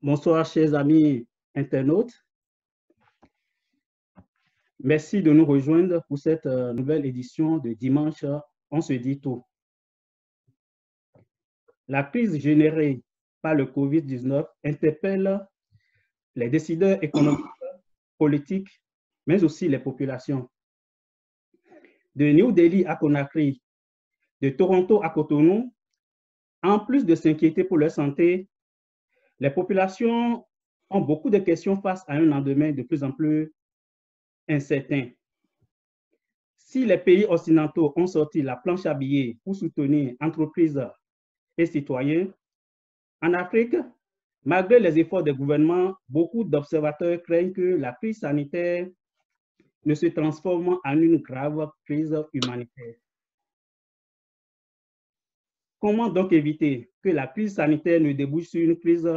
Bonsoir, chers amis internautes. Merci de nous rejoindre pour cette nouvelle édition de dimanche. On se dit tout. La crise générée par le COVID-19 interpelle les décideurs économiques, politiques, mais aussi les populations. De New Delhi à Conakry, de Toronto à Cotonou, en plus de s'inquiéter pour leur santé, les populations ont beaucoup de questions face à un lendemain de plus en plus incertain. Si les pays occidentaux ont sorti la planche à billets pour soutenir entreprises et citoyens, en Afrique, malgré les efforts des gouvernements, beaucoup d'observateurs craignent que la crise sanitaire ne se transforme en une grave crise humanitaire. Comment donc éviter que la crise sanitaire ne débouche sur une crise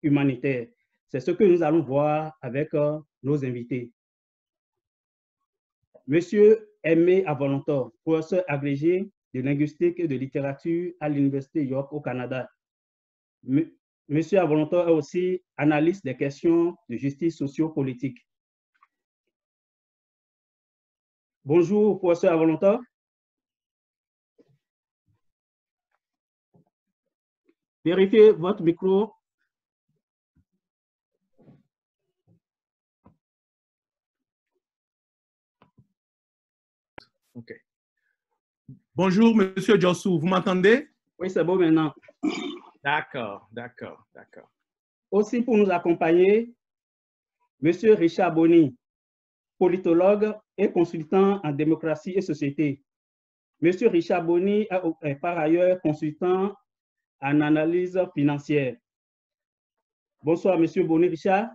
humanitaire? C'est ce que nous allons voir avec nos invités. Monsieur Aimé Avolontor, professeur agrégé de linguistique et de littérature à l'Université York au Canada. Monsieur Avolontor est aussi analyste des questions de justice socio-politique. Bonjour, professeur Avolontor. Vérifiez votre micro. OK. Bonjour, Monsieur Jossou, vous m'entendez? Oui, c'est bon maintenant. D'accord, d'accord, d'accord. Aussi pour nous accompagner, Monsieur Richard Boni, politologue et consultant en démocratie et société. Monsieur Richard Boni est par ailleurs consultant en analyse financière. Bonsoir, Monsieur Boni Richard.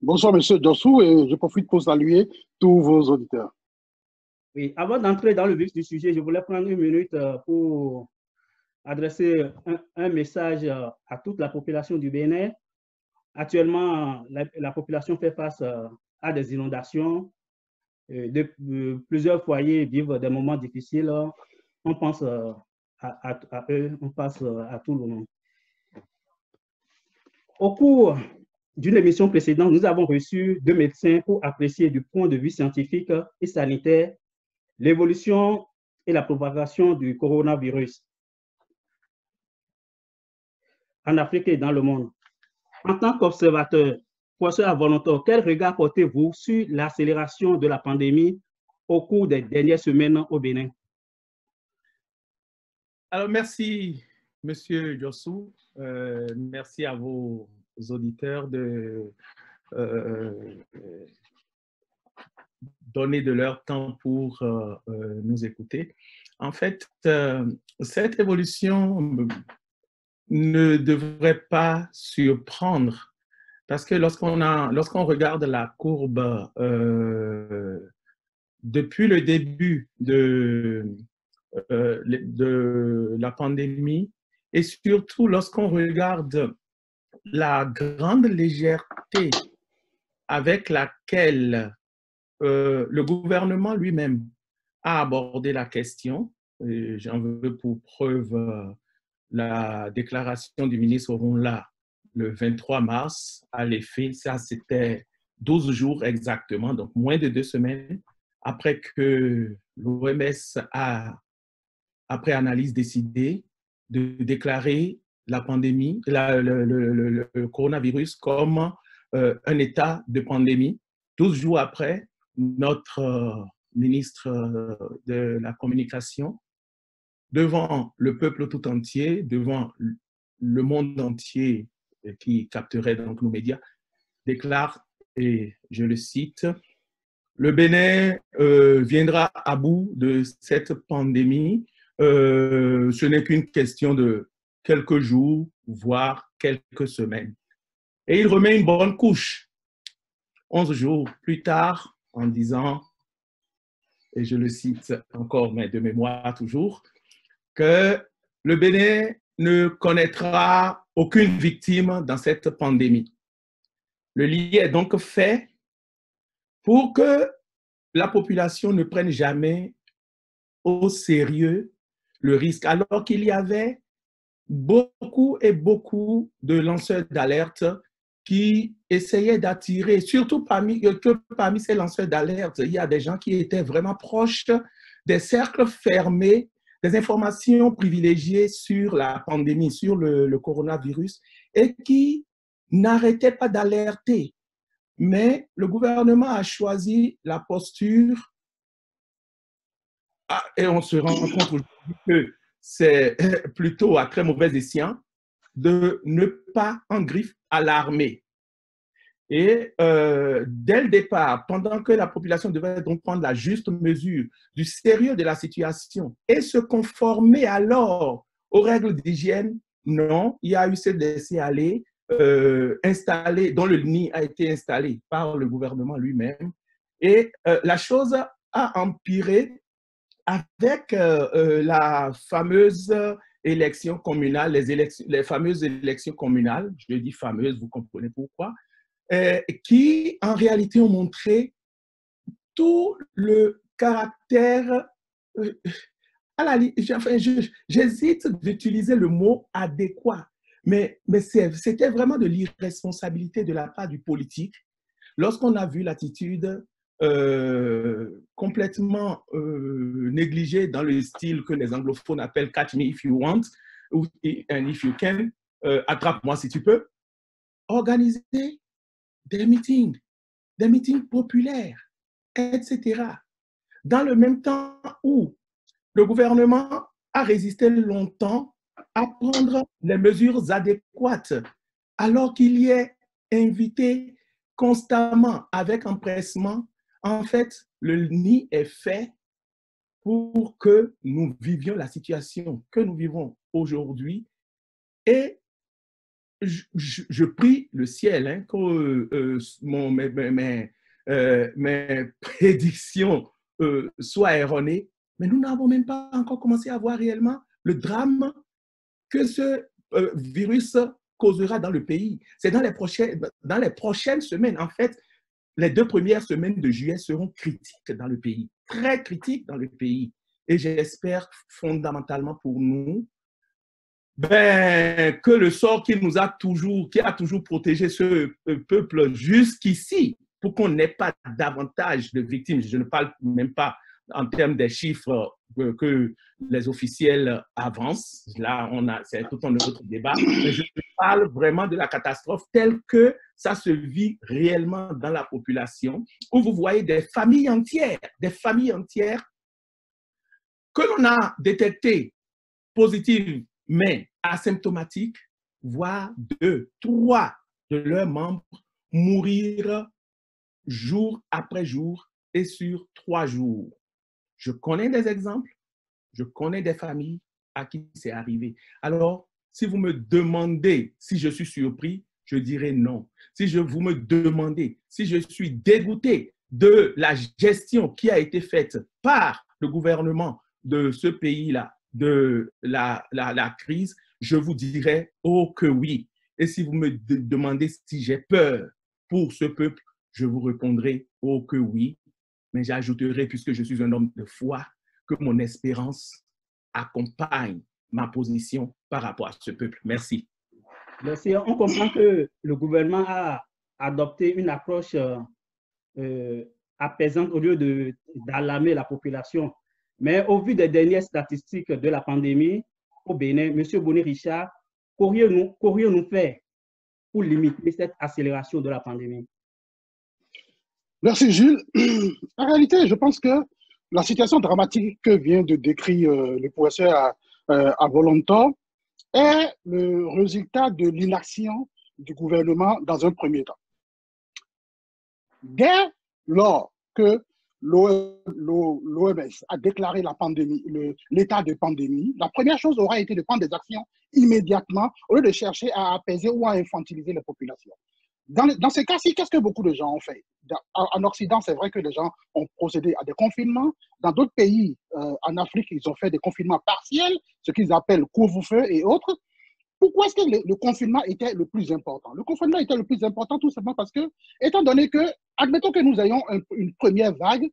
Bonsoir, Monsieur Jossou, et je profite pour saluer tous vos auditeurs. Oui, avant d'entrer dans le vif du sujet, je voulais prendre une minute pour adresser un message à toute la population du Bénin. Actuellement, la population fait face à des inondations. Plusieurs foyers vivent des moments difficiles. On pense à eux, on pense à tout le monde. Au cours d'une émission précédente, nous avons reçu 2 médecins pour apprécier du point de vue scientifique et sanitaire l'évolution et la propagation du coronavirus en Afrique et dans le monde. En tant qu'observateur, professeur Avolontor, quel regard portez-vous sur l'accélération de la pandémie au cours des dernières semaines au Bénin? Alors, merci, Monsieur Jossou. Merci à vos auditeurs de donner de leur temps pour nous écouter. En fait, cette évolution ne devrait pas surprendre parce que lorsqu'on regarde la courbe depuis le début de la pandémie et surtout lorsqu'on regarde la grande légèreté avec laquelle le gouvernement lui-même a abordé la question. J'en veux pour preuve la déclaration du ministre Orunla le 23 mars. À l'effet, ça c'était 12 jours exactement, donc moins de 2 semaines après que l'OMS a, après analyse, décidé de déclarer la pandémie, le coronavirus comme un état de pandémie. 12 jours après, notre ministre de la Communication, devant le peuple tout entier, devant le monde entier qui capterait donc nos médias, déclare, et je le cite, « Le Bénin viendra à bout de cette pandémie. Ce n'est qu'une question de quelques jours, voire quelques semaines. » Et il remet une bonne couche 11 jours plus tard en disant, et je le cite encore, mais de mémoire toujours, que le Bénin ne connaîtra aucune victime dans cette pandémie. Le lit est donc fait pour que la population ne prenne jamais au sérieux le risque, alors qu'il y avait beaucoup et beaucoup de lanceurs d'alerte qui essayaient d'attirer, surtout parmi ces lanceurs d'alerte, il y a des gens qui étaient vraiment proches des cercles fermés, des informations privilégiées sur la pandémie, sur le coronavirus, et qui n'arrêtaient pas d'alerter. Mais le gouvernement a choisi la posture, et on se rend compte aujourd'hui que c'est plutôt à très mauvais escient, de ne pas en griffe alarmer. Et dès le départ, pendant que la population devait donc prendre la juste mesure du sérieux de la situation et se conformer alors aux règles d'hygiène, non, il y a eu ce laisser-aller installé, dont le nid a été installé par le gouvernement lui-même. Et la chose a empiré avec la fameuse élection communale, les fameuses élections communales, je dis fameuses, vous comprenez pourquoi, qui en réalité ont montré tout le caractère, j'hésite d'utiliser le mot adéquat, mais c'était vraiment de l'irresponsabilité de la part du politique lorsqu'on a vu l'attitude complètement négligée dans le style que les anglophones appellent « catch me if you want » and « if you can », attrape-moi si tu peux, organiser des meetings populaires, etc. Dans le même temps où le gouvernement a résisté longtemps à prendre les mesures adéquates, alors qu'il y est invité constamment avec empressement. En fait, le nid est fait pour que nous vivions la situation que nous vivons aujourd'hui. Et je prie le ciel hein, que mes prédictions soient erronées, mais nous n'avons même pas encore commencé à voir réellement le drame que ce virus causera dans le pays. C'est dans les prochaines semaines. En fait, les 2 premières semaines de juillet seront critiques dans le pays, très critiques dans le pays. Et j'espère fondamentalement pour nous que le sort qui a toujours protégé ce peuple jusqu'ici, pour qu'on n'ait pas davantage de victimes, je ne parle même pas en termes des chiffres que les officiels avancent, là c'est tout un autre débat, mais je parle vraiment de la catastrophe telle que ça se vit réellement dans la population, où vous voyez des familles entières que l'on a détectées positives, mais asymptomatiques, voire 2, 3 de leurs membres mourir jour après jour et sur 3 jours. Je connais des exemples, je connais des familles à qui c'est arrivé. Alors, si vous me demandez si je suis surpris, je dirais non. Si vous me demandez si je suis dégoûté de la gestion qui a été faite par le gouvernement de ce pays-là, de la crise, je vous dirais oh que oui. Et si vous me demandez si j'ai peur pour ce peuple, je vous répondrai oh que oui. Mais j'ajouterai, puisque je suis un homme de foi, que mon espérance accompagne ma position par rapport à ce peuple. Merci. Merci. On comprend que le gouvernement a adopté une approche apaisante au lieu d'alarmer la population. Mais au vu des dernières statistiques de la pandémie au Bénin, M. Boni-Richard, qu'aurions-nous fait pour limiter cette accélération de la pandémie? Merci Jules. En réalité, je pense que la situation dramatique que vient de décrire le professeur à Volontan est le résultat de l'inaction du gouvernement dans un premier temps. Dès lors que l'OMS a déclaré la pandémie, l'état de pandémie, la première chose aura été de prendre des actions immédiatement au lieu de chercher à apaiser ou à infantiliser les populations. Dans ce cas-ci, qu'est-ce que beaucoup de gens ont fait? En Occident, c'est vrai que les gens ont procédé à des confinements. Dans d'autres pays, en Afrique, ils ont fait des confinements partiels, ce qu'ils appellent couvre-feu et autres. Pourquoi est-ce que le confinement était le plus important? Le confinement était le plus important tout simplement parce que, étant donné que, admettons que nous ayons une première vague,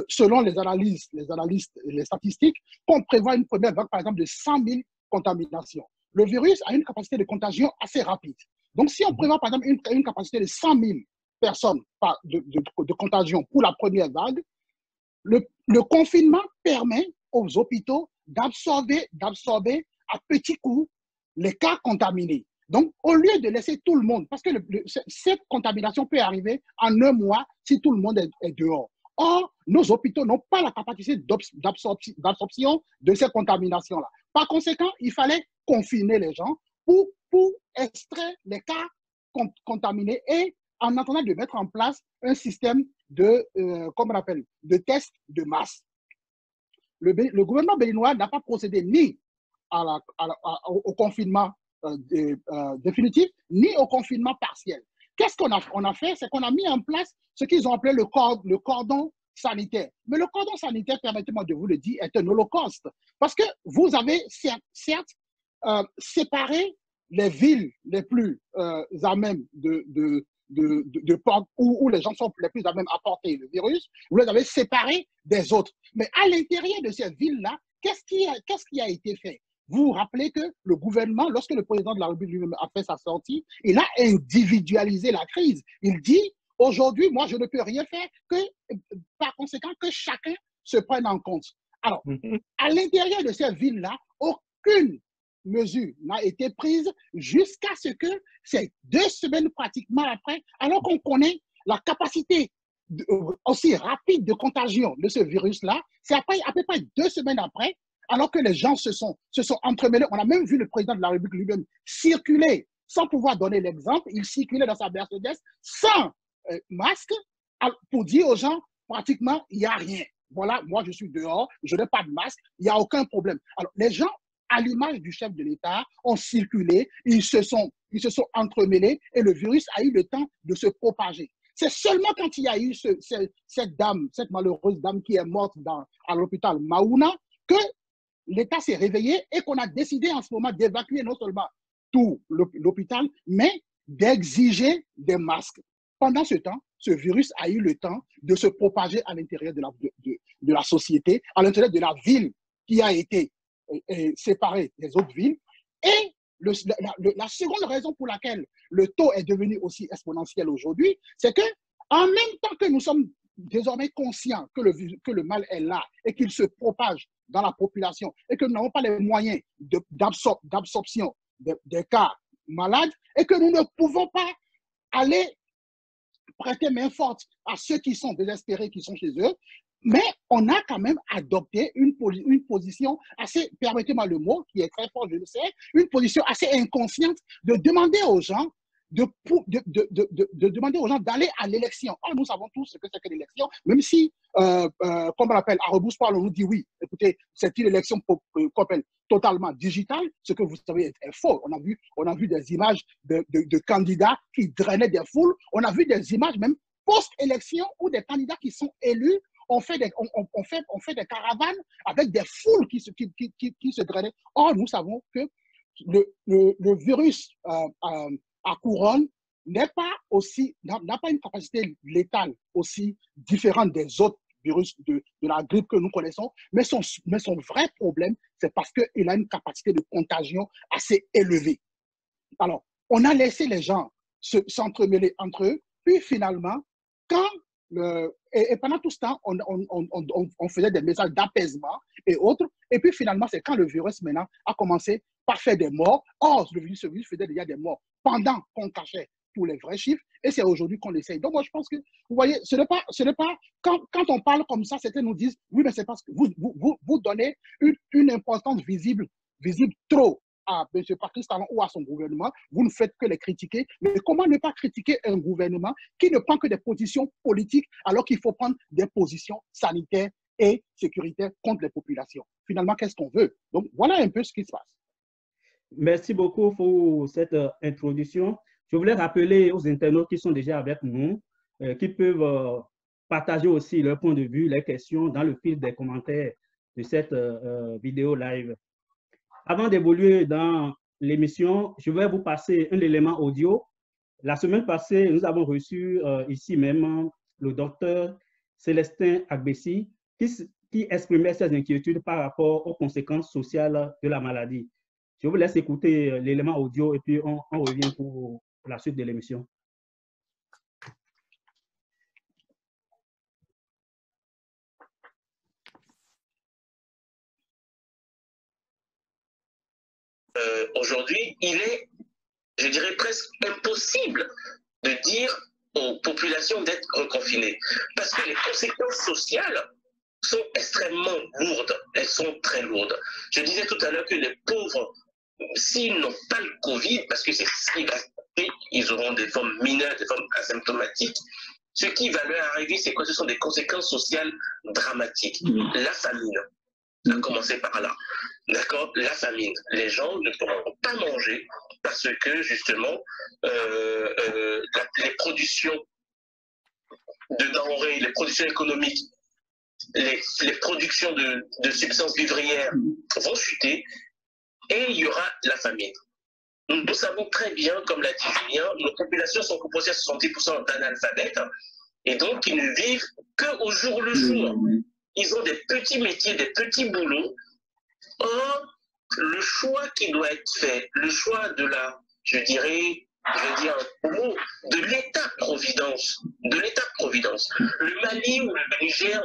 selon les analystes, les statistiques, qu'on prévoit une première vague, par exemple, de 100 000 contaminations. le virus a une capacité de contagion assez rapide. Donc, si on prévoit, par exemple, une capacité de 100 000 personnes de contagion pour la première vague, le confinement permet aux hôpitaux d'absorber à petits coups les cas contaminés. Donc, au lieu de laisser tout le monde, parce que cette contamination peut arriver en un mois si tout le monde est dehors. Or, nos hôpitaux n'ont pas la capacité d'absorption de ces contaminations-là. Par conséquent, il fallait confiner les gens pour extraire les cas contaminés et en attendant de mettre en place un système de, comment on appelle, de tests de masse. Le gouvernement béninois n'a pas procédé ni au confinement définitif, ni au confinement partiel. Qu'est-ce qu'on a fait? C'est qu'on a mis en place ce qu'ils ont appelé le cordon sanitaire. Mais le cordon sanitaire, permettez-moi de vous le dire, est un holocauste. Parce que vous avez certes séparé les villes les plus à même où les gens sont les plus à même à porter le virus, vous les avez séparés des autres. Mais à l'intérieur de ces villes-là, qu'est-ce qui a été fait? Vous vous rappelez que le gouvernement, lorsque le président de la République lui-même a fait sa sortie, il a individualisé la crise. Il dit, aujourd'hui, moi, je ne peux rien faire que, par conséquent, que chacun se prenne en compte. Alors, à l'intérieur de ces villes-là, aucune mesure n'a été prise jusqu'à ce que, c'est 2 semaines pratiquement après, alors qu'on connaît la capacité aussi rapide de contagion de ce virus-là, c'est à peu près 2 semaines après, alors que les gens se sont entremêlés. On a même vu le président de la République lui-même circuler, sans pouvoir donner l'exemple, il circulait dans sa Mercedes sans masque pour dire aux gens, pratiquement, il n'y a rien. Voilà, moi je suis dehors, je n'ai pas de masque, il n'y a aucun problème. Alors, les gens, à l'image du chef de l'État, ont circulé, ils se sont entremêlés et le virus a eu le temps de se propager. C'est seulement quand il y a eu cette malheureuse dame qui est morte à l'hôpital Maouna que l'État s'est réveillé et qu'on a décidé en ce moment d'évacuer non seulement tout l'hôpital, mais d'exiger des masques. Pendant ce temps, ce virus a eu le temps de se propager à l'intérieur de la société, à l'intérieur de la ville qui a été séparée des autres villes. Et la seconde raison pour laquelle le taux est devenu aussi exponentiel aujourd'hui, c'est que en même temps que nous sommes désormais conscients que le mal est là et qu'il se propage dans la population et que nous n'avons pas les moyens d'absorption des cas malades et que nous ne pouvons pas aller prêter main forte à ceux qui sont désespérés, qui sont chez eux, mais on a quand même adopté une position assez, permettez-moi le mot, qui est très fort, je le sais, une position assez inconsciente de demander aux gens demander aux gens d'aller à l'élection. Or, nous savons tous ce que c'est que l'élection, même si, comme on l'appelle, à rebrousse-poil, on nous dit oui, écoutez, c'est une élection qu'on appelle totalement digitale, ce que vous savez est faux. On a vu des images de candidats qui drainaient des foules, on a vu des images même post-élection où des candidats qui sont élus on fait des caravanes avec des foules qui se drainaient. Or, nous savons que le virus à couronne n'a pas une capacité létale aussi différente des autres virus de la grippe que nous connaissons, mais son vrai problème, c'est parce qu'il a une capacité de contagion assez élevée. Alors, on a laissé les gens s'entremêler entre eux, puis finalement, et pendant tout ce temps, on faisait des messages d'apaisement et autres, et puis finalement, c'est quand le virus maintenant a commencé par faire des morts. Or, ce virus faisait déjà des morts pendant qu'on cachait tous les vrais chiffres, et c'est aujourd'hui qu'on essaye. Donc moi, je pense que, vous voyez, ce n'est pas quand on parle comme ça, certains nous disent, oui, mais c'est parce que vous donnez une importance visible trop à M. Patrice Talon ou à son gouvernement, vous ne faites que les critiquer. Mais comment ne pas critiquer un gouvernement qui ne prend que des positions politiques alors qu'il faut prendre des positions sanitaires et sécuritaires contre les populations? Finalement, qu'est-ce qu'on veut? Donc, voilà un peu ce qui se passe. Merci beaucoup pour cette introduction. Je voulais rappeler aux internautes qui sont déjà avec nous, qui peuvent partager aussi leur point de vue, leurs questions dans le fil des commentaires de cette vidéo live. Avant d'évoluer dans l'émission, je vais vous passer un élément audio. La semaine passée, nous avons reçu ici même le docteur Célestin Agbessi qui exprimait ses inquiétudes par rapport aux conséquences sociales de la maladie. Je vous laisse écouter l'élément audio et puis on revient pour la suite de l'émission. Aujourd'hui, il est, je dirais, presque impossible de dire aux populations d'être reconfinées. Parce que les conséquences sociales sont extrêmement lourdes. Elles sont très lourdes. Je disais tout à l'heure que les pauvres, s'ils n'ont pas le Covid, parce que c'est ce qui va se passer, ils auront des formes mineures, des formes asymptomatiques. Ce qui va leur arriver, c'est que ce sont des conséquences sociales dramatiques. La famine, à commencer par là. D'accord? La famine. Les gens ne pourront pas manger parce que, justement, les productions de denrées, les productions économiques, les productions de substances vivrières vont chuter et il y aura la famine. Nous savons très bien, comme l'a dit Julien, nos populations sont composées à 70% d'analphabètes et donc ils ne vivent qu'au jour le jour. Ils ont des petits métiers, des petits boulots. Or, le choix qui doit être fait, le choix de la, je vais dire un mot, de l'État-providence, Le Mali ou le Niger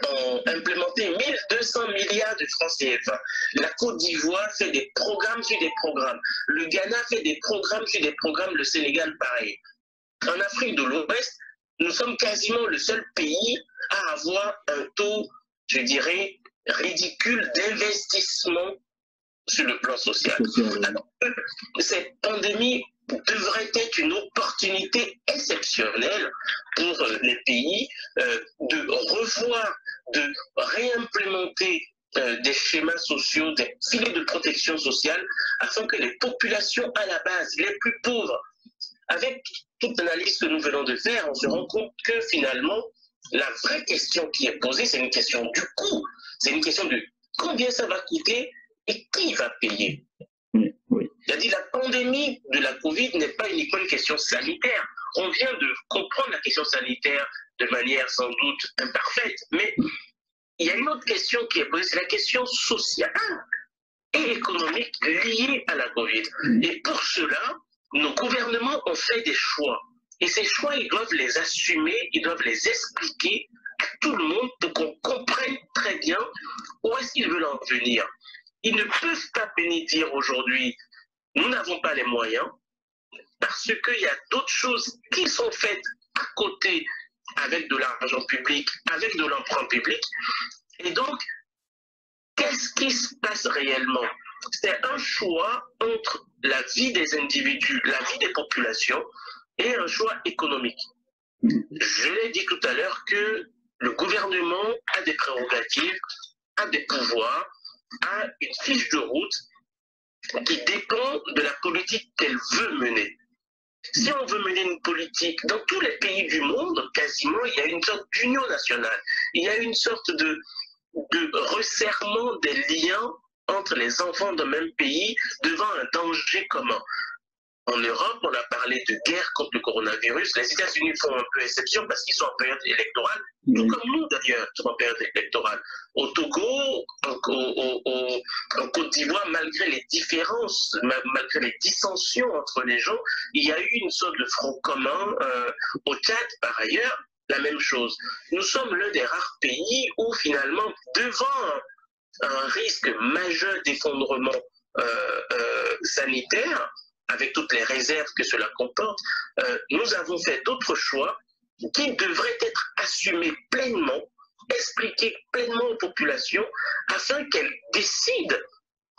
ont implémenté 1200 milliards de francs CFA. La Côte d'Ivoire fait des programmes sur des programmes. Le Ghana fait des programmes sur des programmes. Le Sénégal, pareil. En Afrique de l'Ouest, nous sommes quasiment le seul pays à avoir un taux, je dirais, ridicule d'investissement sur le plan social. Alors, cette pandémie devrait être une opportunité exceptionnelle pour les pays de revoir, de réimplémenter des schémas sociaux, des filets de protection sociale, afin que les populations à la base, les plus pauvres, avec toute l'analyse que nous venons de faire, on se rend compte que finalement, la vraie question qui est posée, c'est une question du coût. C'est une question de combien ça va coûter et qui va payer. C'est-à-dire la pandémie de la Covid n'est pas uniquement une question sanitaire. On vient de comprendre la question sanitaire de manière sans doute imparfaite, mais il y a une autre question qui est posée, c'est la question sociale et économique liée à la Covid. Et pour cela, nos gouvernements ont fait des choix. Et ces choix, ils doivent les assumer, ils doivent les expliquer à tout le monde pour qu'on comprenne très bien où est-ce qu'ils veulent en venir. Ils ne peuvent pas bénir aujourd'hui, nous n'avons pas les moyens, parce qu'il y a d'autres choses qui sont faites à côté avec de l'argent public, avec de l'emprunt public. Et donc, qu'est-ce qui se passe réellement? C'est un choix entre la vie des individus, la vie des populations et un choix économique. Je l'ai dit tout à l'heure que le gouvernement a des prérogatives, a des pouvoirs, a une fiche de route qui dépend de la politique qu'elle veut mener. Si on veut mener une politique, dans tous les pays du monde, quasiment, il y a une sorte d'union nationale. Il y a une sorte de resserrement des liens entre les enfants d'un même pays devant un danger commun. En Europe, on a parlé de guerre contre le coronavirus. Les États-Unis font un peu exception parce qu'ils sont en période électorale, tout comme nous d'ailleurs, sommes en période électorale. Au Togo, en Côte d'Ivoire, malgré les différences, malgré les dissensions entre les gens, il y a eu une sorte de front commun. Au Tchad, par ailleurs, la même chose. Nous sommes l'un des rares pays où finalement, devant un risque majeur d'effondrement sanitaire, avec toutes les réserves que cela comporte, nous avons fait d'autres choix qui devraient être assumés pleinement, expliqués pleinement aux populations, afin qu'elles décident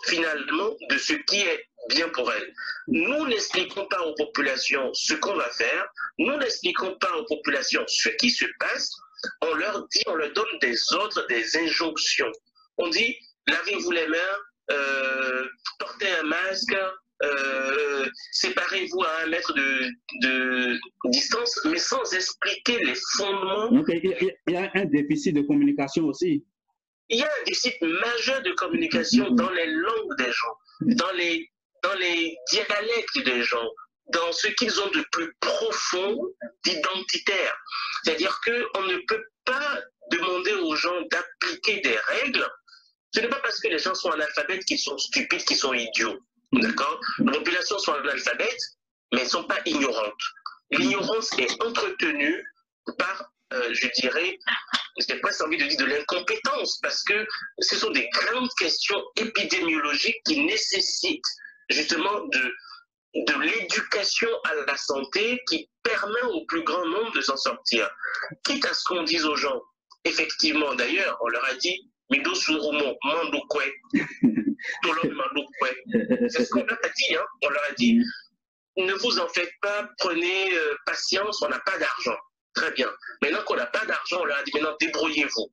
finalement de ce qui est bien pour elles. Nous n'expliquons pas aux populations ce qu'on va faire, nous n'expliquons pas aux populations ce qui se passe, on leur dit, on leur donne des ordres, des injonctions. On dit, lavez-vous les mains, portez un masque, séparez-vous à 1 mètre de distance, mais sans expliquer les fondements. Donc, il y a un déficit de communication aussi. Il y a un déficit majeur de communication dans les langues des gens, dans les dialectes des gens, dans ce qu'ils ont de plus profond d'identitaire. C'est-à-dire qu'on ne peut pas demander aux gens d'appliquer des règles Ce n'est pas parce que les gens sont analphabètes qu'ils sont stupides, qu'ils sont idiots. D'accord? Les populations sont analphabètes, mais elles ne sont pas ignorantes. L'ignorance est entretenue par, je dirais, j'ai presque envie de dire de l'incompétence, parce que ce sont des grandes questions épidémiologiques qui nécessitent justement de l'éducation à la santé qui permet au plus grand nombre de s'en sortir. Quitte à ce qu'on dise aux gens, effectivement, d'ailleurs, on leur a dit, Mido Surumo, Mandokwe, c'est ce qu'on leur a dit, hein? On leur a dit, ne vous en faites pas, prenez patience, on n'a pas d'argent. Très bien. Maintenant qu'on n'a pas d'argent, on leur a dit, maintenant débrouillez-vous.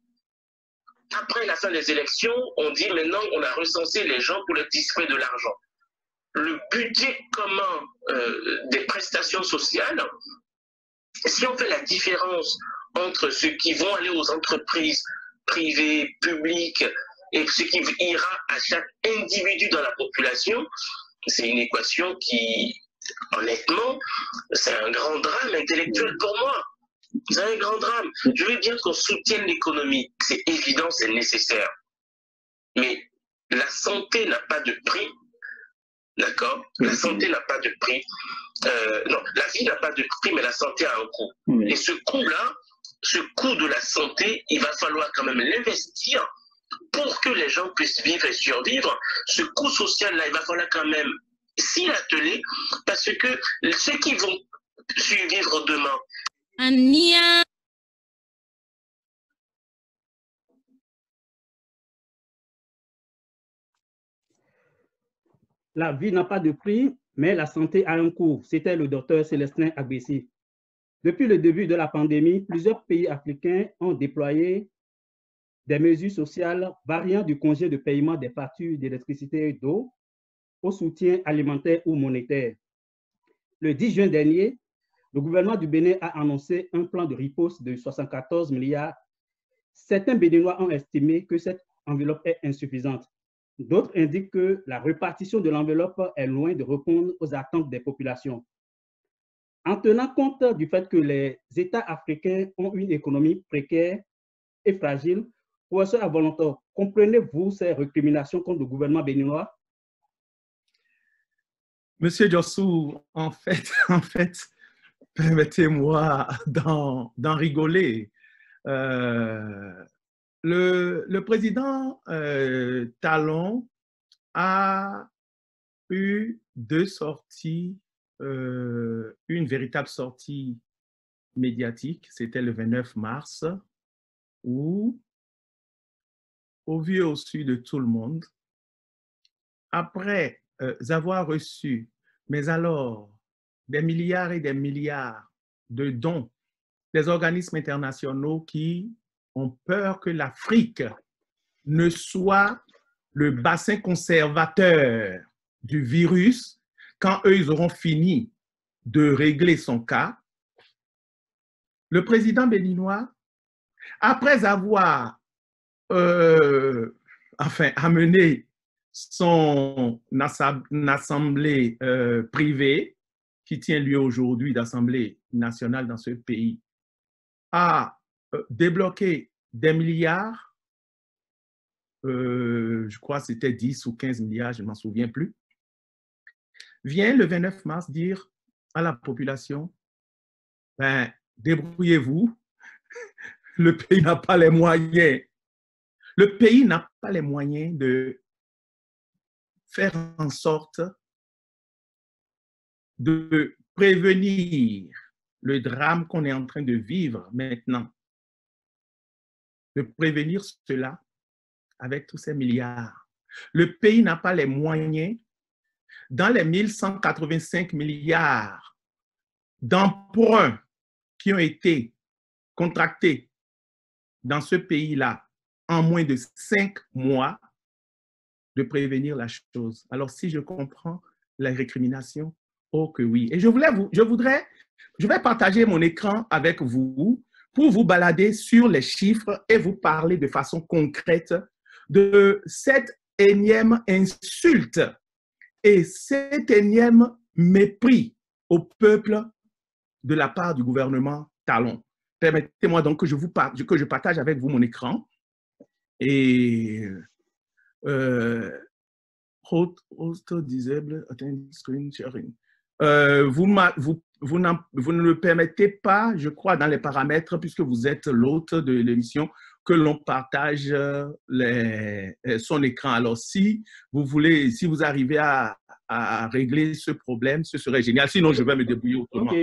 Après la fin des élections, on dit, maintenant on a recensé les gens pour leur distribuer de l'argent. Le budget commun des prestations sociales, si on fait la différence entre ceux qui vont aller aux entreprises privées, publiques, et ce qui ira à chaque individu dans la population, c'est une équation qui, honnêtement, c'est un grand drame intellectuel pour moi. C'est un grand drame. Je veux bien qu'on soutienne l'économie, c'est évident, c'est nécessaire. Mais la santé n'a pas de prix. D'accord? La santé n'a pas de prix. Non, la vie n'a pas de prix, mais la santé a un coût. Et ce coût-là, ce coût de la santé, il va falloir quand même l'investir pour que les gens puissent vivre et survivre. Ce coût social-là, il va falloir quand même s'y atteler, parce que ceux qui vont survivre demain, la vie n'a pas de prix, mais la santé a un coût. C'était le docteur Célestin Agbessi. Depuis le début de la pandémie, plusieurs pays africains ont déployé des mesures sociales variant du congé de paiement des factures d'électricité et d'eau au soutien alimentaire ou monétaire. Le 10 juin dernier, le gouvernement du Bénin a annoncé un plan de riposte de 74 milliards. Certains Béninois ont estimé que cette enveloppe est insuffisante. D'autres indiquent que la répartition de l'enveloppe est loin de répondre aux attentes des populations. En tenant compte du fait que les États africains ont une économie précaire et fragile, professeur Avolonto, comprenez-vous ces récriminations contre le gouvernement béninois? Monsieur Diossou, en fait, permettez-moi d'en rigoler. Le président Talon a eu deux sorties, une véritable sortie médiatique, c'était le 29 mars, où, au vu et au su de tout le monde, après avoir reçu, mais alors, des milliards et des milliards de dons des organismes internationaux qui ont peur que l'Afrique ne soit le bassin conservateur du virus quand eux, ils auront fini de régler son cas. Le président béninois, après avoir amené son assemblée privée, qui tient lieu aujourd'hui d'Assemblée nationale dans ce pays, a débloqué des milliards, je crois que c'était 10 ou 15 milliards, je ne m'en souviens plus, vient le 29 mars dire à la population, ben, débrouillez-vous, le pays n'a pas les moyens. Le pays n'a pas les moyens de faire en sorte de prévenir le drame qu'on est en train de vivre maintenant, de prévenir cela avec tous ces milliards. Le pays n'a pas les moyens, dans les 1185 milliards d'emprunts qui ont été contractés dans ce pays-là en moins de 5 mois, de prévenir la chose. Alors, si je comprends la récrimination, oh que oui. Et je vais partager mon écran avec vous pour vous balader sur les chiffres et vous parler de façon concrète de cette énième insulte et cet énième mépris au peuple de la part du gouvernement Talon. Permettez-moi donc que je partage avec vous mon écran. Et Host disable, attend screen sharing. Vous ne le permettez pas, je crois, dans les paramètres, puisque vous êtes l'hôte de l'émission, que l'on partage son écran. Alors, si vous arrivez à régler ce problème, ce serait génial. Sinon, je vais me débrouiller autrement. Ok,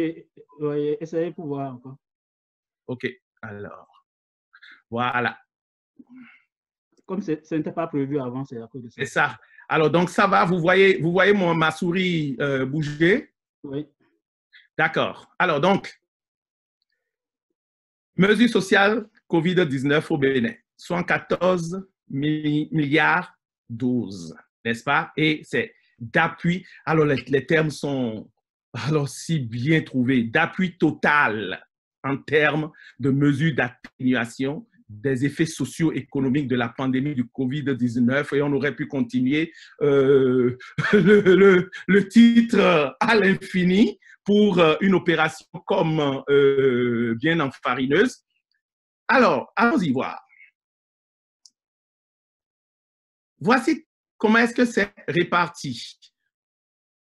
oui, essayez pour voir encore. Ok, alors, voilà. Comme ce n'était pas prévu avant, c'est à cause de ça. C'est ça. Alors, donc, ça va, vous voyez ma souris bouger? Oui. D'accord. Alors, donc, mesures sociales COVID-19 au Bénin, 114 milliards 12, n'est-ce pas? Et c'est d'appui. Alors, les termes sont alors si bien trouvés. D'appui total en termes de mesures d'atténuation des effets socio-économiques de la pandémie du COVID-19 et on aurait pu continuer le titre à l'infini pour une opération comme bien enfarineuse. Alors, allons-y voir. Voici comment est-ce que c'est réparti.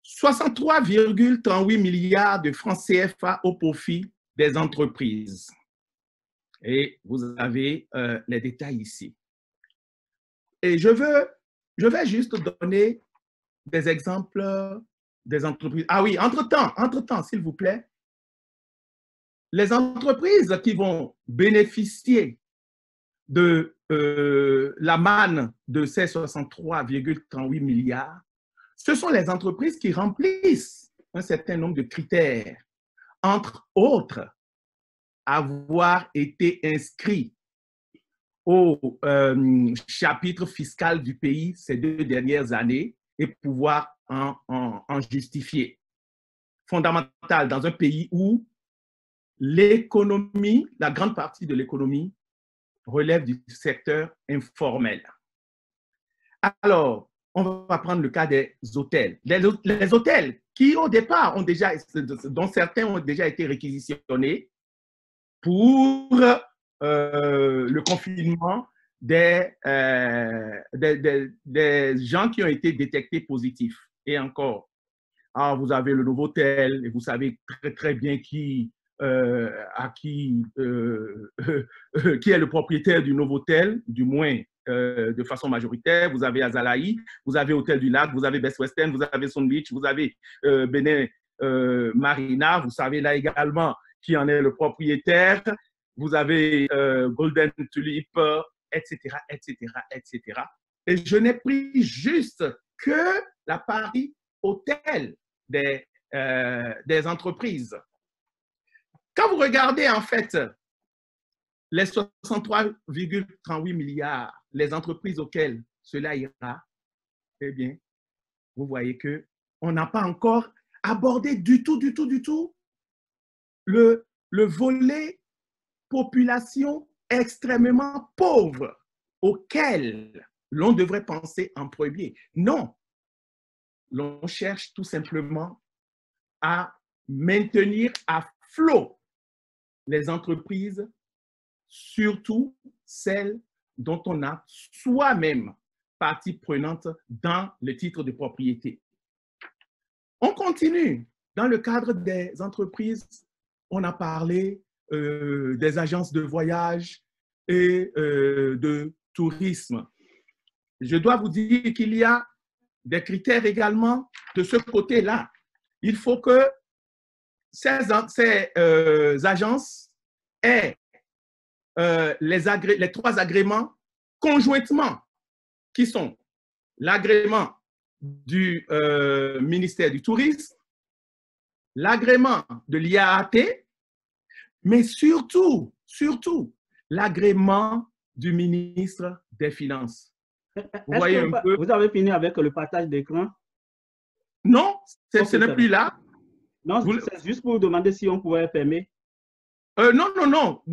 63,38 milliards de francs CFA au profit des entreprises. Et vous avez les détails ici. Et je vais juste donner des exemples des entreprises. Ah oui, entre-temps, s'il vous plaît. Les entreprises qui vont bénéficier de la manne de ces 63,38 milliards, ce sont les entreprises qui remplissent un certain nombre de critères, entre autres, avoir été inscrits au chapitre fiscal du pays ces 2 dernières années et pouvoir en justifier. Fondamental dans un pays où l'économie, la grande partie de l'économie relève du secteur informel. Alors, on va prendre le cas des hôtels. Les hôtels qui, au départ, dont certains ont déjà été réquisitionnés pour le confinement des gens qui ont été détectés positifs. Et encore, vous avez le Novotel, et vous savez très, très bien qui est le propriétaire du Novotel, du moins de façon majoritaire. Vous avez Azalaï, vous avez Hôtel du Lac, vous avez Best Western, vous avez Sun Beach, vous avez Bénin Marina, vous savez là également qui en est le propriétaire. Vous avez Golden Tulip, etc., etc., etc. Et je n'ai pris juste que la partie hôtel des entreprises. Quand vous regardez en fait les 63,38 milliards, les entreprises auxquelles cela ira, eh bien, vous voyez qu'on n'a pas encore abordé du tout le volet population extrêmement pauvre auquel l'on devrait penser en premier. Non, l'on cherche tout simplement à maintenir à flot les entreprises, surtout celles dont on a soi-même partie prenante dans le titre de propriété. On continue. Dans le cadre des entreprises, on a parlé des agences de voyage et de tourisme. Je dois vous dire qu'il y a des critères également de ce côté-là. Il faut que ces agences aient les 3 agréments conjointement, qui sont l'agrément du ministère du Tourisme, l'agrément de l'IAAT, mais surtout, l'agrément du ministre des Finances. Vous voyez un peu. Vous avez fini avec le partage d'écran? Non, ce n'est plus là. Non, c'est juste pour vous demander si on pouvait permettre. Non. Quand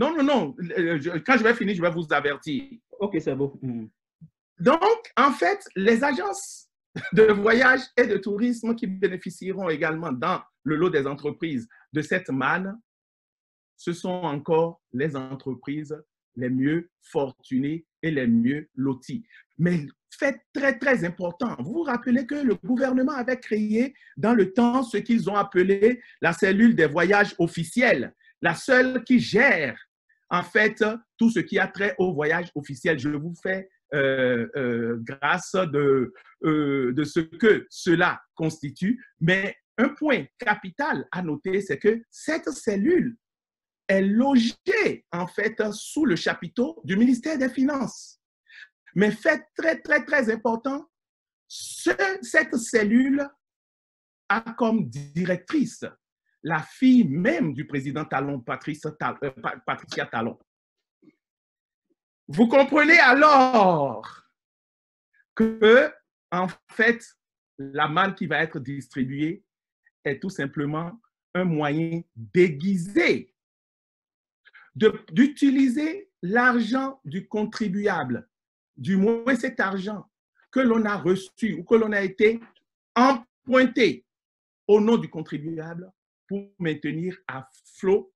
je vais finir, je vais vous avertir. Ok, c'est bon. Donc, en fait, les agences de voyage et de tourisme qui bénéficieront également dans le lot des entreprises de cette manne, ce sont encore les entreprises les mieux fortunées et les mieux loties. Mais fait très, très important. Vous vous rappelez que le gouvernement avait créé dans le temps ce qu'ils ont appelé la cellule des voyages officiels, la seule qui gère en fait tout ce qui a trait aux voyages officiels. Je vous fais grâce de ce que cela constitue, mais un point capital à noter, c'est que cette cellule est logée en fait sous le chapiteau du ministère des Finances. Mais fait très, très, très important, cette cellule a comme directrice la fille même du président Talon, Patricia Talon. Vous comprenez alors que, en fait, la manne qui va être distribuée est tout simplement un moyen déguisé d'utiliser l'argent du contribuable, du moins cet argent que l'on a reçu ou que l'on a été emprunté au nom du contribuable pour maintenir à flot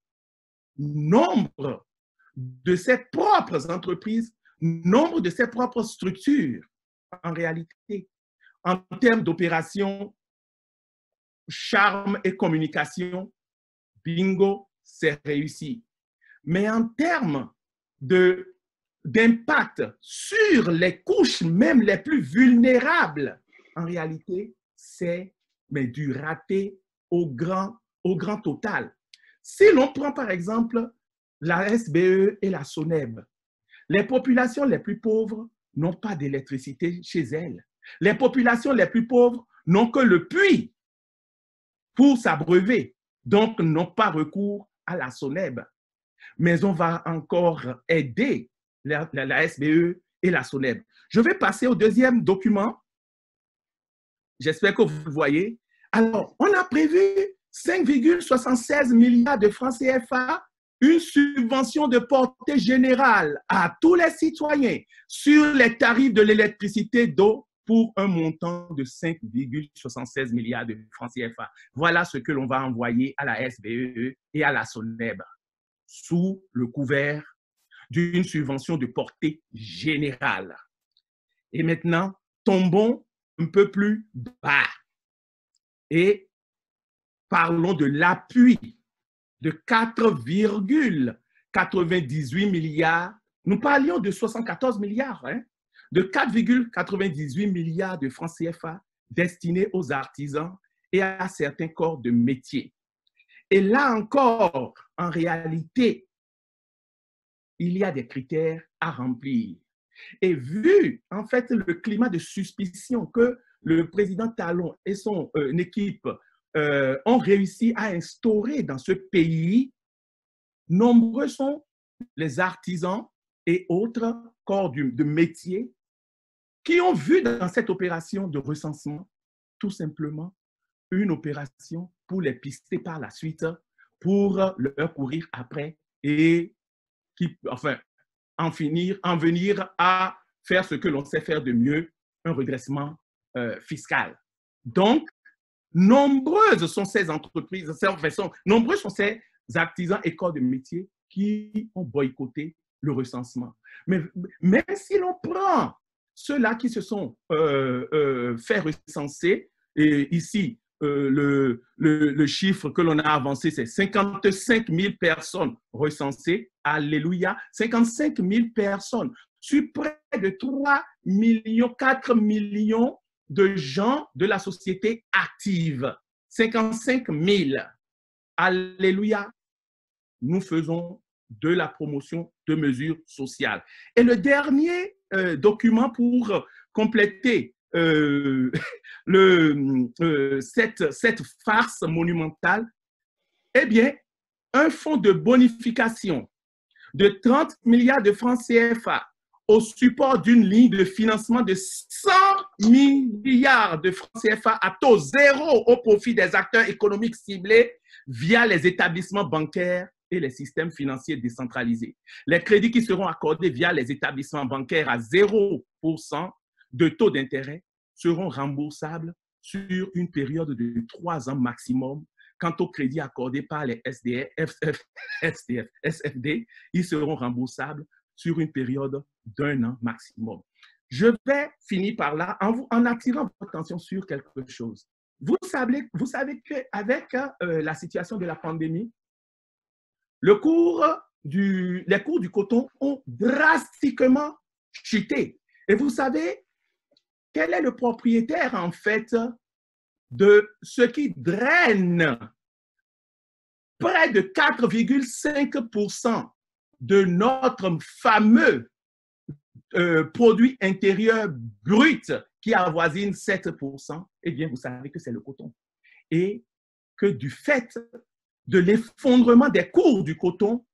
nombre de ses propres entreprises, nombre de ses propres structures. En réalité, en termes d'opération, charme et communication, bingo, c'est réussi. Mais en termes d'impact sur les couches même les plus vulnérables, en réalité, c'est du raté au grand total. Si l'on prend par exemple la SBE et la SONEB, les populations les plus pauvres n'ont pas d'électricité chez elles. Les populations les plus pauvres n'ont que le puits pour s'abreuver, donc n'ont pas recours à la SONEB. Mais on va encore aider la SBE et la SONEB. Je vais passer au deuxième document. J'espère que vous le voyez. Alors, on a prévu 5,76 milliards de francs CFA, une subvention de portée générale à tous les citoyens sur les tarifs de l'électricité d'eau pour un montant de 5,76 milliards de francs CFA. Voilà ce que l'on va envoyer à la SBE et à la SONEB sous le couvert d'une subvention de portée générale. Et maintenant, tombons un peu plus bas et parlons de l'appui de 4,98 milliards. Nous parlions de 74 milliards, de 4,98 milliards de francs CFA destinés aux artisans et à certains corps de métier. Et là encore, en réalité, il y a des critères à remplir. Et vu, en fait, le climat de suspicion que le président Talon et son équipe ont réussi à instaurer dans ce pays, nombreux sont les artisans et autres corps de métier qui ont vu dans cette opération de recensement tout simplement une opération pour les pister par la suite, pour leur courir après et en venir à faire ce que l'on sait faire de mieux, un redressement fiscal. Donc, nombreuses sont ces entreprises, nombreux sont ces artisans et corps de métier qui ont boycotté le recensement. Mais même si l'on prend ceux-là qui se sont fait recenser, et ici, le chiffre que l'on a avancé, c'est 55 000 personnes recensées. Alléluia. 55 000 personnes sur près de 3 millions, 4 millions de gens de la société active. 55 000. Alléluia. Nous faisons de la promotion de mesures sociales. Et le dernier document pour compléter cette farce monumentale, eh bien, un fonds de bonification de 30 milliards de francs CFA au support d'une ligne de financement de 100 milliards de francs CFA à taux zéro au profit des acteurs économiques ciblés via les établissements bancaires et les systèmes financiers décentralisés. Les crédits qui seront accordés via les établissements bancaires à 0% de taux d'intérêt seront remboursables sur une période de 3 ans maximum. Quant aux crédits accordés par les SFD, ils seront remboursables sur une période d'1 an maximum. je vais finir par là en attirant votre attention sur quelque chose. Vous savez qu'avec la situation de la pandémie, les cours du coton ont drastiquement chuté. Et vous savez, quel est le propriétaire, en fait, de ce qui draine près de 4,5% de notre fameux produit intérieur brut qui avoisine 7%, eh bien, vous savez que c'est le coton. Et que du fait de l'effondrement des cours du coton,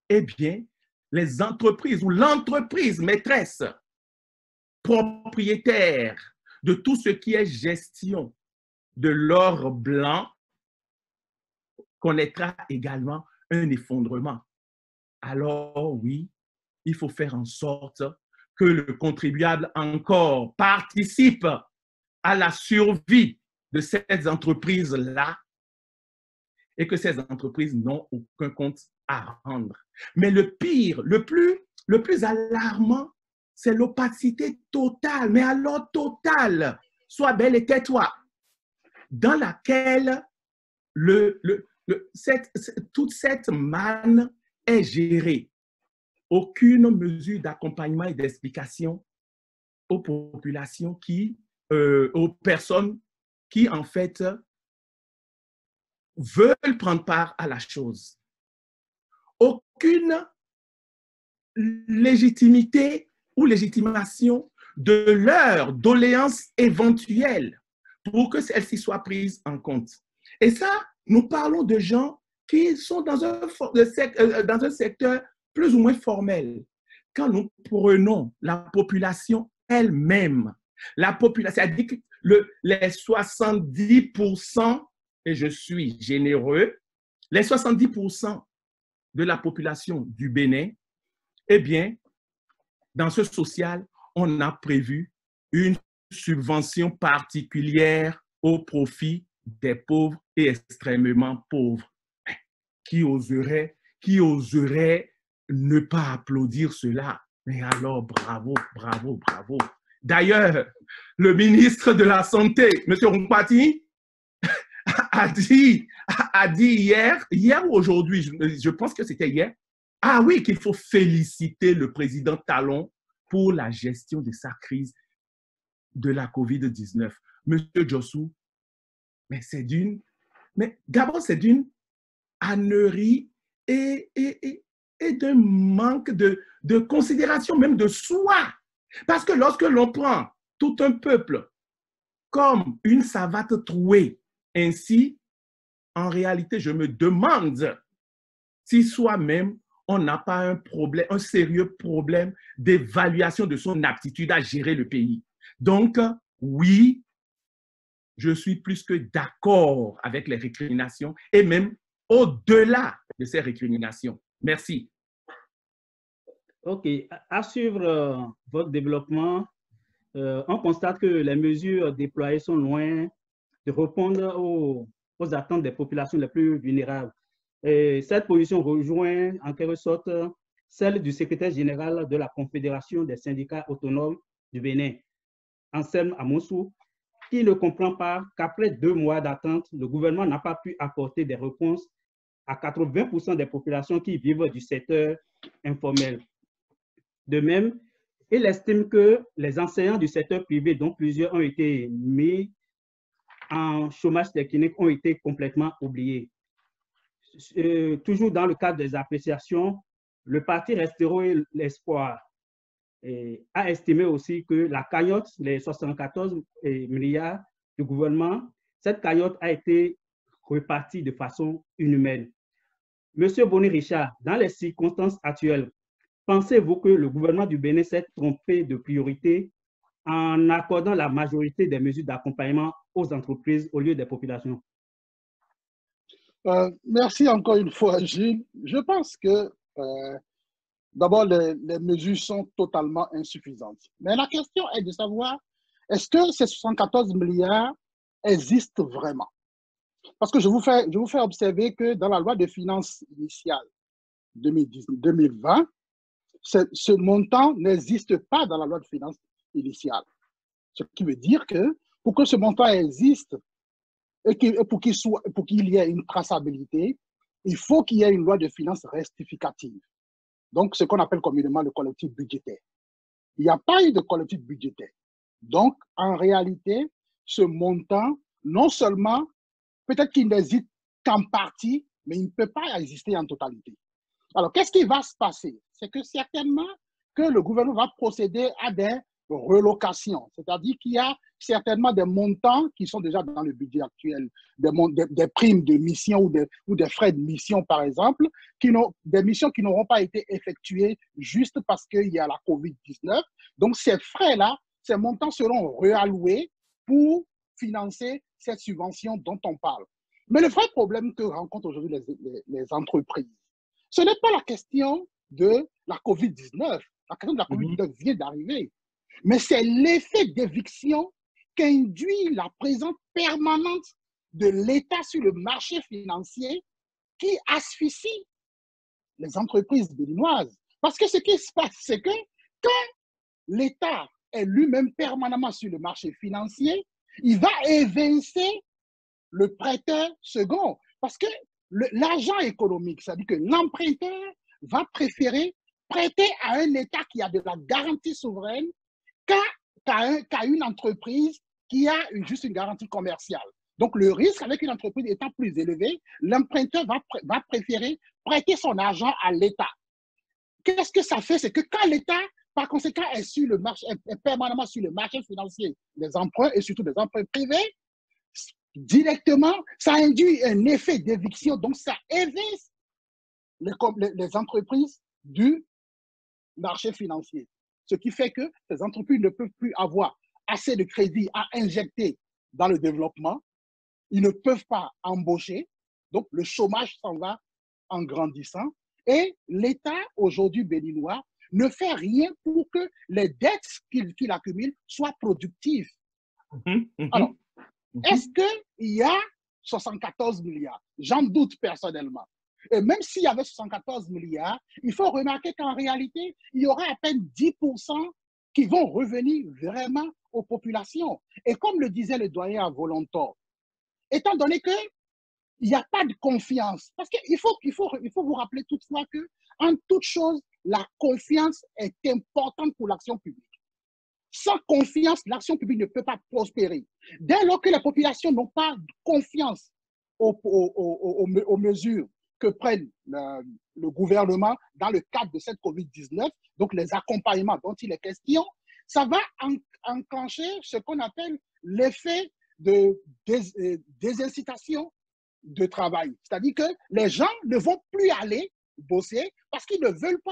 eh bien, les entreprises ou l'entreprise maîtresse propriétaire de tout ce qui est gestion de l'or blanc connaîtra également un effondrement. Alors oui, il faut faire en sorte que le contribuable encore participe à la survie de ces entreprises-là et que ces entreprises n'ont aucun compte à rendre. Mais le pire, le plus alarmant, c'est l'opacité totale, mais alors totale, sois belle et tais-toi, dans laquelle toute cette manne est gérée. Aucune mesure d'accompagnement et d'explication aux populations aux personnes qui, en fait, veulent prendre part à la chose. Aucune légitimité ou légitimation de leur doléance éventuelle pour que celle-ci soit prise en compte. Et ça, nous parlons de gens qui sont dans un secteur plus ou moins formel. Quand nous prenons la population elle-même, la population, c'est-à-dire que les 70%, et je suis généreux, les 70% de la population du Bénin, eh bien, dans ce social, on a prévu une subvention particulière au profit des pauvres et extrêmement pauvres. Qui oserait ne pas applaudir cela? Mais alors, bravo, bravo, bravo. D'ailleurs, le ministre de la Santé, M. Roumpati, a dit hier ou aujourd'hui, je pense que c'était hier, ah oui, qu'il faut féliciter le président Talon pour la gestion de sa crise de la COVID-19. Monsieur Djossou, d'abord, c'est d'une ânerie et d'un manque de considération même de soi. Parce que lorsque l'on prend tout un peuple comme une savate trouée, ainsi, en réalité, je me demande si soi-même, on n'a pas un sérieux problème d'évaluation de son aptitude à gérer le pays. Donc, oui, je suis plus que d'accord avec les récriminations et même au-delà de ces récriminations. Merci. OK. À suivre votre développement, on constate que les mesures déployées sont loin de répondre aux attentes des populations les plus vulnérables. Et cette position rejoint en quelque sorte celle du secrétaire général de la Confédération des syndicats autonomes du Bénin, Anselme Amonsou, qui ne comprend pas qu'après 2 mois d'attente, le gouvernement n'a pas pu apporter des réponses à 80% des populations qui vivent du secteur informel. De même, il estime que les enseignants du secteur privé, dont plusieurs ont été mis en chômage technique, ont été complètement oubliés. Toujours dans le cadre des appréciations, le parti Restaurer et l'Espoir a estimé aussi que la cagnotte, les 74 milliards du gouvernement, cette cagnotte a été repartie de façon inhumaine. Monsieur Bonny Richard, dans les circonstances actuelles, pensez-vous que le gouvernement du Bénin s'est trompé de priorité en accordant la majorité des mesures d'accompagnement aux entreprises au lieu des populations? Merci encore une fois, Gilles. Je pense que d'abord, les mesures sont totalement insuffisantes. Mais la question est de savoir, est-ce que ces 74 milliards existent vraiment? Parce que je vous fais observer que dans la loi de finances initiale 2020, ce montant n'existe pas dans la loi de finances initial. Ce qui veut dire que pour que ce montant existe et pour qu'il y ait une traçabilité, il faut qu'il y ait une loi de finances rectificative. Donc, ce qu'on appelle communément le collectif budgétaire. Il n'y a pas eu de collectif budgétaire. Donc, en réalité, ce montant, non seulement, peut-être qu'il n'hésite qu'en partie, mais il ne peut pas exister en totalité. Alors, qu'est-ce qui va se passer? C'est que certainement que le gouvernement va procéder à des relocations, c'est-à-dire qu'il y a certainement des montants qui sont déjà dans le budget actuel, des primes de mission ou des frais de mission, par exemple, des missions qui n'auront pas été effectuées juste parce qu'il y a la COVID-19. Donc, ces frais-là, ces montants seront réalloués pour financer cette subvention dont on parle. Mais le vrai problème que rencontrent aujourd'hui les entreprises, ce n'est pas la question de la COVID-19. La question de la COVID-19 vient d'arriver. Mais c'est l'effet d'éviction qu'induit la présence permanente de l'État sur le marché financier qui asphyxie les entreprises béninoises. Parce que ce qui se passe, c'est que quand l'État est lui-même permanemment sur le marché financier, il va évincer le prêteur second. Parce que l'agent économique, c'est-à-dire que l'emprunteur va préférer prêter à un État qui a de la garantie souveraine qu'à une entreprise qui a juste une garantie commerciale. Donc, le risque avec une entreprise étant plus élevé, l'emprunteur va préférer prêter son argent à l'État. Qu'est-ce que ça fait? C'est que quand l'État, par conséquent, est permanemment sur le marché financier des emprunts et surtout des emprunts privés, directement, ça induit un effet d'éviction. Donc, ça évince les entreprises du marché financier. Ce qui fait que ces entreprises ne peuvent plus avoir assez de crédit à injecter dans le développement. Ils ne peuvent pas embaucher. Donc, le chômage s'en va en grandissant. Et l'État, aujourd'hui béninois, ne fait rien pour que les dettes qu'il accumule soient productives. Alors, est-ce qu'il y a 74 milliards? J'en doute personnellement. Et même s'il y avait 74 milliards, il faut remarquer qu'en réalité, il y aura à peine 10% qui vont revenir vraiment aux populations. Et comme le disait le doyen à Volontor, étant donné qu'il n'y a pas de confiance, parce qu'il faut vous rappeler toutefois qu'en toute chose, la confiance est importante pour l'action publique. Sans confiance, l'action publique ne peut pas prospérer. Dès lors que les populations n'ont pas confiance aux mesures que prenne le gouvernement dans le cadre de cette COVID-19, donc les accompagnements dont il est question, ça va enclencher ce qu'on appelle l'effet de désincitation de travail. C'est-à-dire que les gens ne vont plus aller bosser parce qu'ils ne veulent pas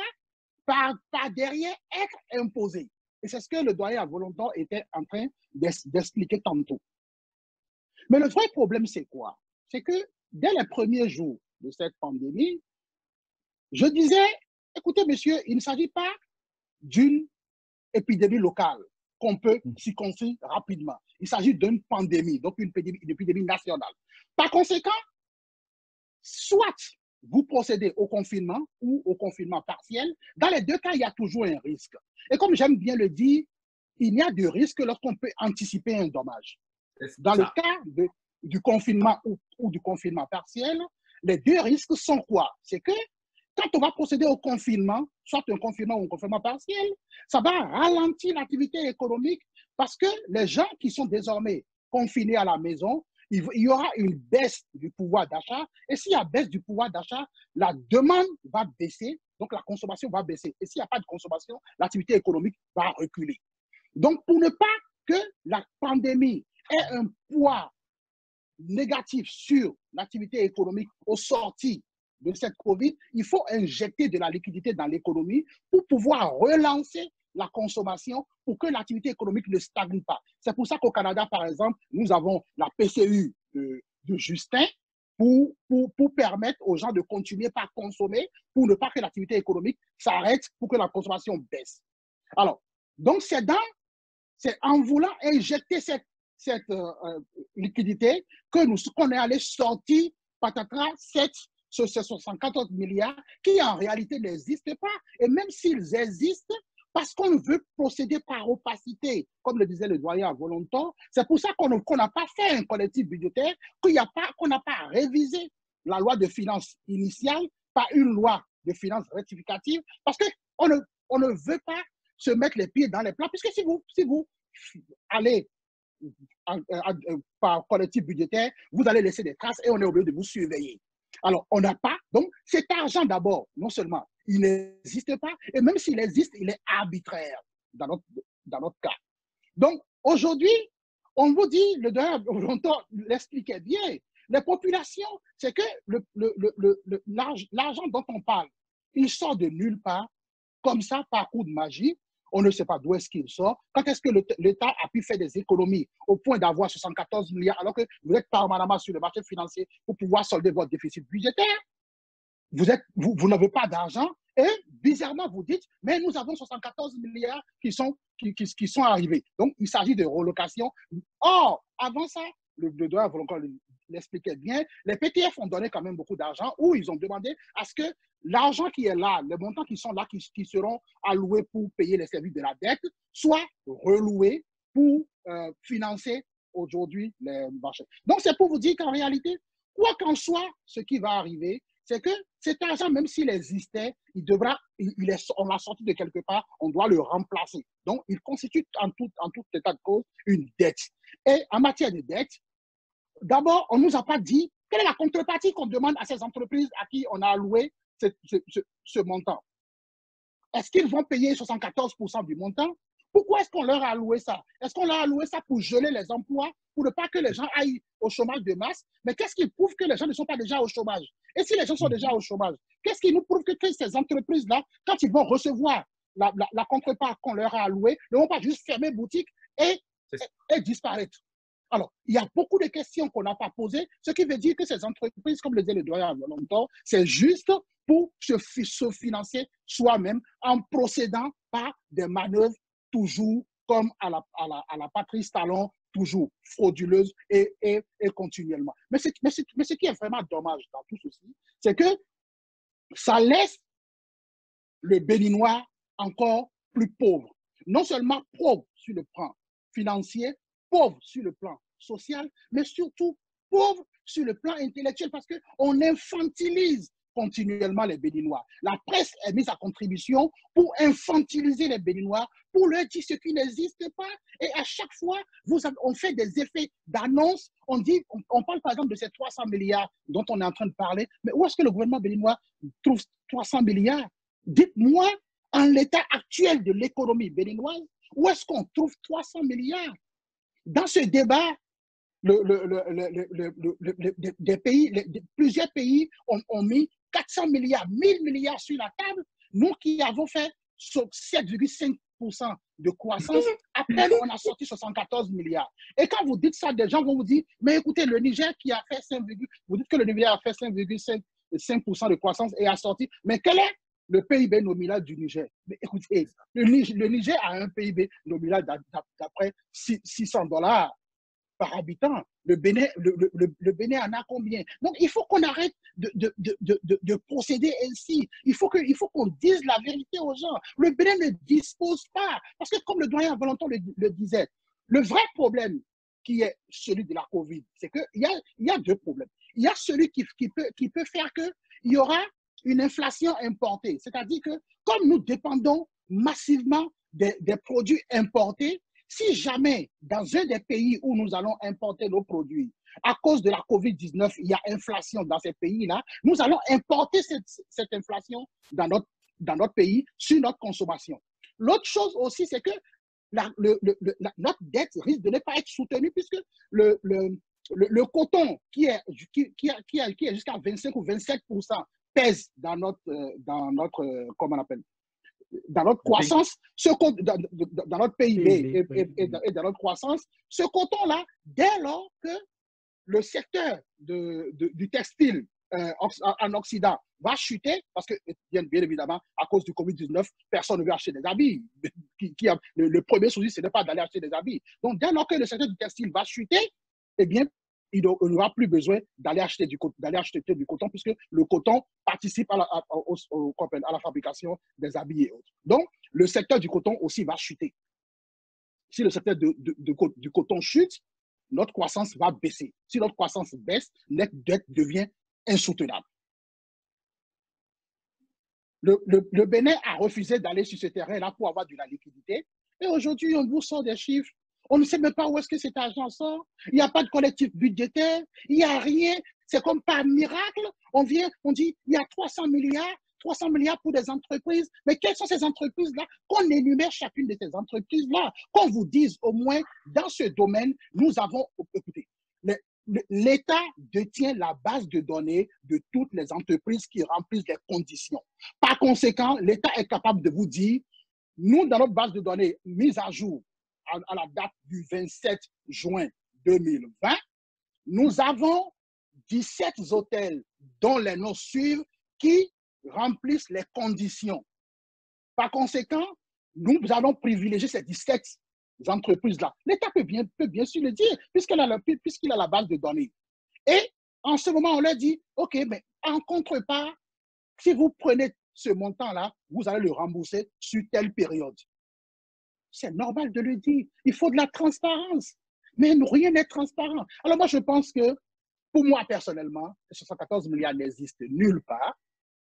par derrière être imposés. Et c'est ce que le doyen à Volontor était en train d'expliquer tantôt. Mais le vrai problème, c'est quoi? C'est que dès les premiers jours de cette pandémie, je disais, écoutez, monsieur, il ne s'agit pas d'une épidémie locale qu'on peut circonscrire rapidement. Il s'agit d'une pandémie, donc une épidémie nationale. Par conséquent, soit vous procédez au confinement ou au confinement partiel. Dans les deux cas, il y a toujours un risque. Et comme j'aime bien le dire, il y a de risque lorsqu'on peut anticiper un dommage. Dans le cas du confinement ou du confinement partiel, les deux risques sont quoi? C'est que quand on va procéder au confinement, soit un confinement ou un confinement partiel, ça va ralentir l'activité économique parce que les gens qui sont désormais confinés à la maison, il y aura une baisse du pouvoir d'achat. Et s'il y a baisse du pouvoir d'achat, la demande va baisser, donc la consommation va baisser. Et s'il n'y a pas de consommation, l'activité économique va reculer. Donc, pour ne pas que la pandémie ait un poids négatif sur l'activité économique au sorti de cette COVID, il faut injecter de la liquidité dans l'économie pour pouvoir relancer la consommation pour que l'activité économique ne stagne pas. C'est pour ça qu'au Canada, par exemple, nous avons la PCU de Justin pour permettre aux gens de continuer par consommer, pour ne pas que l'activité économique s'arrête, pour que la consommation baisse. Alors, donc c'est en voulant injecter cette liquidité qu'on est allé sortir patatras ce 74 milliards qui en réalité n'existent pas. Et même s'ils existent, parce qu'on veut procéder par opacité, comme le disait le doyen Volontan. C'est pour ça qu'on n'a pas fait un collectif budgétaire, qu'on n'a pas révisé la loi de finances initiale par une loi de finances rectificative, parce qu'on ne veut pas se mettre les pieds dans les plats, puisque si vous allez par collectif budgétaire, vous allez laisser des traces et on est obligé de vous surveiller. Alors, on n'a pas, donc cet argent d'abord, non seulement il n'existe pas, et même s'il existe, il est arbitraire dans notre cas. Donc, aujourd'hui, on vous dit, le doyen l'expliquait bien, les populations, c'est que l'argent dont on parle, il sort de nulle part, comme ça, par coup de magie. On ne sait pas d'où est-ce qu'il sort. Quand est-ce que l'État a pu faire des économies au point d'avoir 74 milliards alors que vous êtes permanemment sur le marché financier pour pouvoir solder votre déficit budgétaire? Vous n'avez pas d'argent et bizarrement vous dites, mais nous avons 74 milliards qui sont arrivés. Donc, il s'agit de relocation. Or, avant ça, le doyen l'expliquait bien, les PTF ont donné quand même beaucoup d'argent où ils ont demandé à ce que l'argent qui est là, les montants qui sont là, qui seront alloués pour payer les services de la dette, soient reloués pour financer aujourd'hui les marchés. Donc, c'est pour vous dire qu'en réalité, quoi qu'en soit ce qui va arriver, c'est que cet argent, même s'il existait, on l'a sorti de quelque part, on doit le remplacer. Donc, il constitue en tout état de cause une dette. Et en matière de dette, d'abord, on ne nous a pas dit quelle est la contrepartie qu'on demande à ces entreprises à qui on a alloué ce montant. Est-ce qu'ils vont payer 74% du montant? Pourquoi est-ce qu'on leur a alloué ça? Est-ce qu'on leur a alloué ça pour geler les emplois, pour ne pas que les gens aillent au chômage de masse? Mais qu'est-ce qui prouve que les gens ne sont pas déjà au chômage? Et si les gens sont déjà au chômage, qu'est-ce qui nous prouve que ces entreprises-là, quand ils vont recevoir la contrepartie qu'on leur a allouée, ne vont pas juste fermer boutique et disparaître? Alors, il y a beaucoup de questions qu'on n'a pas posées, ce qui veut dire que ces entreprises, comme le disait le doyen longtemps, c'est juste pour se financer soi-même en procédant par des manœuvres toujours comme à la Patrice Talon, toujours frauduleuse et continuellement. Mais ce qui est vraiment dommage dans tout ceci, c'est que ça laisse le Béninois encore plus pauvre. Non seulement pauvre sur le plan financier, pauvre sur le plan social, mais surtout pauvre sur le plan intellectuel parce qu'on infantilise continuellement les Béninois. La presse est mise à contribution pour infantiliser les Béninois, pour leur dire ce qui n'existe pas. Et à chaque fois, on fait des effets d'annonce. On parle par exemple de ces 300 milliards dont on est en train de parler. Mais où est-ce que le gouvernement béninois trouve 300 milliards? Dites-moi, en l'état actuel de l'économie béninoise, où est-ce qu'on trouve 300 milliards? Dans ce débat, plusieurs pays ont mis 400 milliards, 1000 milliards sur la table. Nous qui avons fait 7,5% de croissance, à peine on a sorti 74 milliards. Et quand vous dites ça, des gens vont vous dire, mais écoutez, le Niger qui a fait 5, vous dites que le Niger a fait 5,5% de croissance et a sorti, mais quel est le PIB nominal du Niger? Mais écoutez, le Niger a un PIB nominal d'après $600 par habitant. Le Bénin en a combien? Donc, il faut qu'on arrête de procéder ainsi. Il faut qu'on dise la vérité aux gens. Le Bénin ne dispose pas. Parce que, comme le doyen Valentin le disait, le vrai problème qui est celui de la COVID, c'est qu'il y a deux problèmes. Il y a celui qui peut faire qu'il y aura une inflation importée. C'est-à-dire que, comme nous dépendons massivement des produits importés, si jamais, dans un des pays où nous allons importer nos produits, à cause de la COVID-19, il y a inflation dans ces pays-là, nous allons importer cette inflation dans notre pays sur notre consommation. L'autre chose aussi, c'est que notre dette risque de ne pas être soutenue puisque le coton qui est jusqu'à 25 ou 27% pèse dans notre comment on appelle, dans notre croissance, dans notre PIB et dans notre croissance, ce coton-là, dès lors que le secteur du textile en Occident va chuter, parce que, bien évidemment, à cause du COVID-19, personne ne veut acheter des habits. Le premier souci, ce n'est pas d'aller acheter des habits. Donc, dès lors que le secteur du textile va chuter, eh bien, il n'aura plus besoin d'aller acheter du coton, puisque le coton participe à la fabrication des habits et autres. Donc, le secteur du coton aussi va chuter. Si le secteur du coton chute, notre croissance va baisser. Si notre croissance baisse, notre dette devient insoutenable. Le Bénin a refusé d'aller sur ce terrain-là pour avoir de la liquidité. Et aujourd'hui, on vous sort des chiffres. On ne sait même pas où est-ce que cet argent sort. Il n'y a pas de collectif budgétaire. Il n'y a rien. C'est comme par miracle. On vient, on dit, il y a 300 milliards pour des entreprises. Mais quelles sont ces entreprises-là? Qu'on énumère chacune de ces entreprises-là. Qu'on vous dise au moins, dans ce domaine, nous avons, écoutez, l'État détient la base de données de toutes les entreprises qui remplissent les conditions. Par conséquent, l'État est capable de vous dire, nous, dans notre base de données mise à jour à la date du 27 juin 2020, nous avons 17 hôtels dont les noms suivent qui remplissent les conditions. Par conséquent, nous allons privilégier ces 17 entreprises-là. L'État peut bien sûr le dire, puisqu'il a la base de données. Et en ce moment, on leur dit, OK, mais en contrepartie, si vous prenez ce montant-là, vous allez le rembourser sur telle période. C'est normal de le dire. Il faut de la transparence. Mais rien n'est transparent. Alors moi, je pense que, pour moi personnellement, les 74 milliards n'existent nulle part,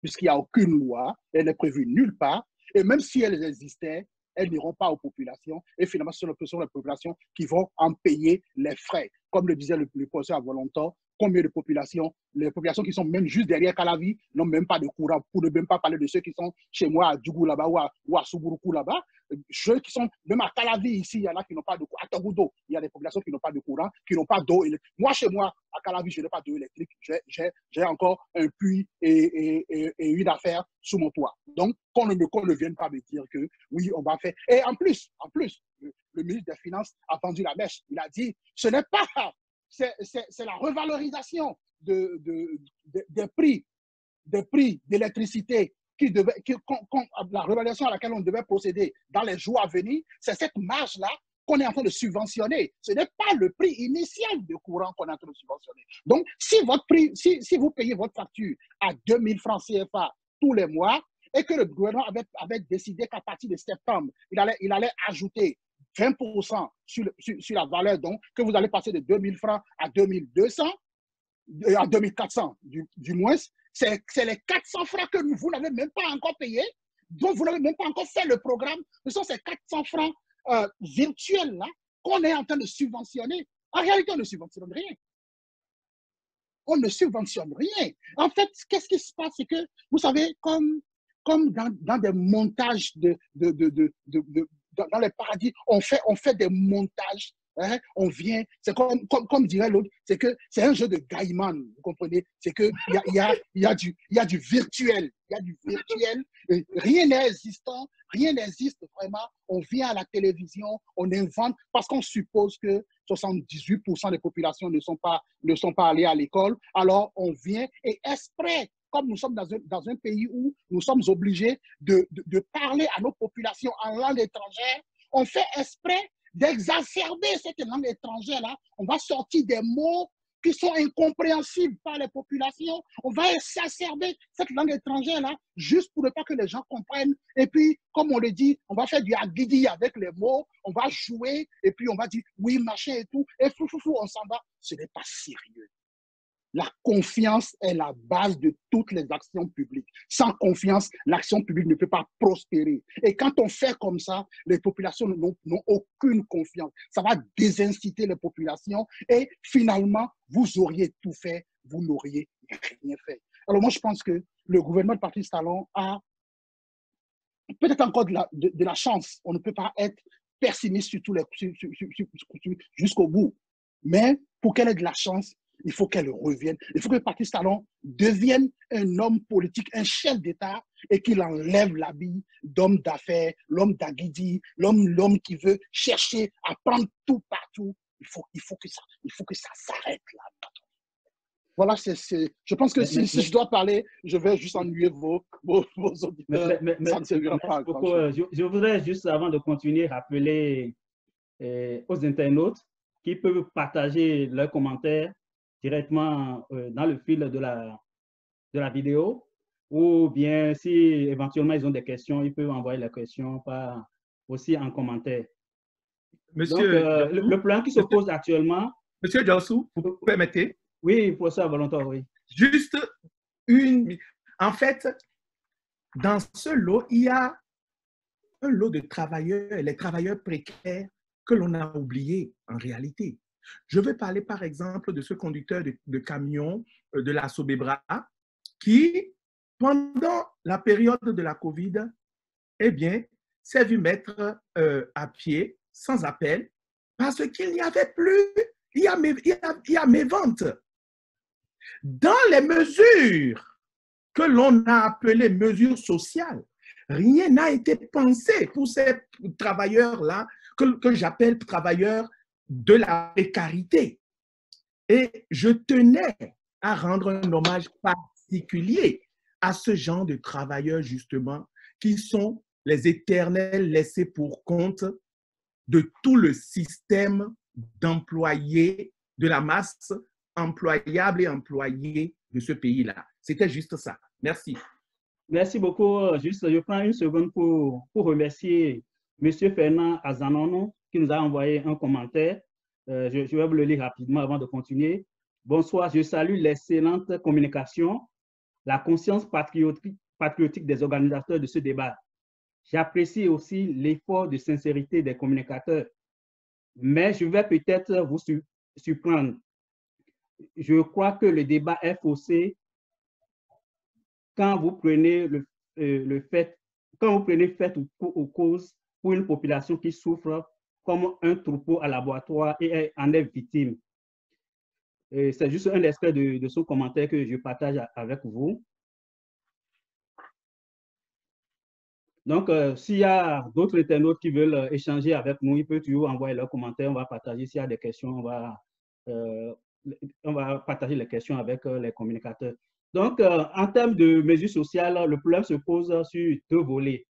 puisqu'il n'y a aucune loi, elle n'est prévue nulle part. Et même si elles existaient, elles n'iront pas aux populations. Et finalement, ce sont les populations qui vont en payer les frais. Comme le disait le professeur à Volontan, combien de populations, les populations qui sont même juste derrière Calavi, n'ont même pas de courant, pour ne même pas parler de ceux qui sont chez moi à Djougou là-bas ou à Souburuku là-bas. Ceux qui sont même à Calavi ici, il y en a qui n'ont pas de courant. À Togudo, il y a des populations qui n'ont pas de courant, qui n'ont pas d'eau électrique. Moi, chez moi, à Calavi, je n'ai pas d'eau électrique. J'ai encore un puits et une affaire sous mon toit. Donc, qu'on ne vienne pas me dire que oui, on va faire. Et en plus, le ministre des Finances a vendu la mèche. Il a dit, ce n'est pas, c'est la revalorisation des prix d'électricité la revalorisation à laquelle on devait procéder dans les jours à venir. C'est cette marge-là qu'on est en train de subventionner. Ce n'est pas le prix initial de courant qu'on est en train de subventionner. Donc, si vous payez votre facture à 2000 francs CFA tous les mois et que le gouvernement avait décidé qu'à partir de septembre, il allait ajouter 20% sur la valeur, donc, que vous allez passer de 2000 francs à 2200, à 2400 du moins, c'est les 400 francs que vous n'avez même pas encore payés, dont vous n'avez même pas encore fait le programme. Ce sont ces 400 francs virtuels-là qu'on est en train de subventionner. En réalité, on ne subventionne rien. On ne subventionne rien. En fait, qu'est-ce qui se passe? C'est que, vous savez, comme dans des montages dans les paradis, on fait des montages. Hein, on vient, c'est comme dirait l'autre, c'est que c'est un jeu de Gaiman, vous comprenez? C'est qu'il y a du virtuel, rien n'est existant, rien n'existe vraiment. On vient à la télévision, on invente, parce qu'on suppose que 78% des populations ne sont pas allées à l'école, alors on vient et exprès, comme nous sommes dans un pays où nous sommes obligés de parler à nos populations en langue étrangère, on fait exprès d'exacerber cette langue étrangère-là. On va sortir des mots qui sont incompréhensibles par les populations. On va exacerber cette langue étrangère-là juste pour ne pas que les gens comprennent. Et puis, comme on le dit, on va faire du agidi avec les mots, on va jouer, et puis on va dire oui, machin et tout, et on s'en va. Ce n'est pas sérieux. La confiance est la base de toutes les actions publiques. Sans confiance, l'action publique ne peut pas prospérer. Et quand on fait comme ça, les populations n'ont aucune confiance. Ça va désinciter les populations et finalement, vous auriez tout fait, vous n'auriez rien fait. Alors moi, je pense que le gouvernement de Patrice Talon a peut-être encore de la chance. On ne peut pas être pessimiste jusqu'au bout. Mais pour qu'elle ait de la chance, il faut qu'elle revienne. Il faut que Patrice Talon devienne un homme politique, un chef d'État, et qu'il enlève l'habit d'homme d'affaires, l'homme d'agidi, l'homme qui veut chercher à prendre tout partout. Il faut que ça s'arrête là. Voilà, je pense que si je dois parler, je vais juste ennuyer vos auditeurs. Ça ne servira pas à grand-chose. Je voudrais juste, avant de continuer, rappeler aux internautes qui peuvent partager leurs commentaires directement dans le fil de la vidéo, ou bien si éventuellement ils ont des questions, ils peuvent envoyer les questions aussi en commentaire. Monsieur Donc, le plan qui se pose actuellement... Monsieur Djossou, vous permettez? Oui, professeur Valentin, oui. Juste en fait, dans ce lot, il y a un lot de travailleurs, les travailleurs précaires que l'on a oubliés en réalité. Je veux parler par exemple de ce conducteur de camion de la Sobebra qui, pendant la période de la COVID, eh bien, s'est vu mettre à pied, sans appel, parce qu'il n'y avait plus, il y a mes ventes. Dans les mesures que l'on a appelées mesures sociales, rien n'a été pensé pour ces travailleurs-là, que j'appelle travailleurs de la précarité. Et je tenais à rendre un hommage particulier à ce genre de travailleurs, justement, qui sont les éternels laissés pour compte de tout le système d'employés, de la masse employable et employée de ce pays-là. C'était juste ça. Merci. Merci beaucoup. Juste, je prends une seconde pour remercier M. Fernand Azanono qui nous a envoyé un commentaire. Je vais vous le lire rapidement avant de continuer. Bonsoir, je salue l'excellente communication, la conscience patriotique des organisateurs de ce débat. J'apprécie aussi l'effort de sincérité des communicateurs, mais je vais peut-être vous surprendre. Je crois que le débat est faussé quand vous prenez fait ou cause pour une population qui souffre comme un troupeau à l'abattoir et en est victime. C'est juste un extrait de son commentaire que je partage avec vous. Donc, s'il y a d'autres internautes qui veulent échanger avec nous, ils peuvent toujours envoyer leurs commentaires. On va partager. S'il y a des questions, on va partager les questions avec les communicateurs. Donc, en termes de mesures sociales, le problème se pose sur deux volets.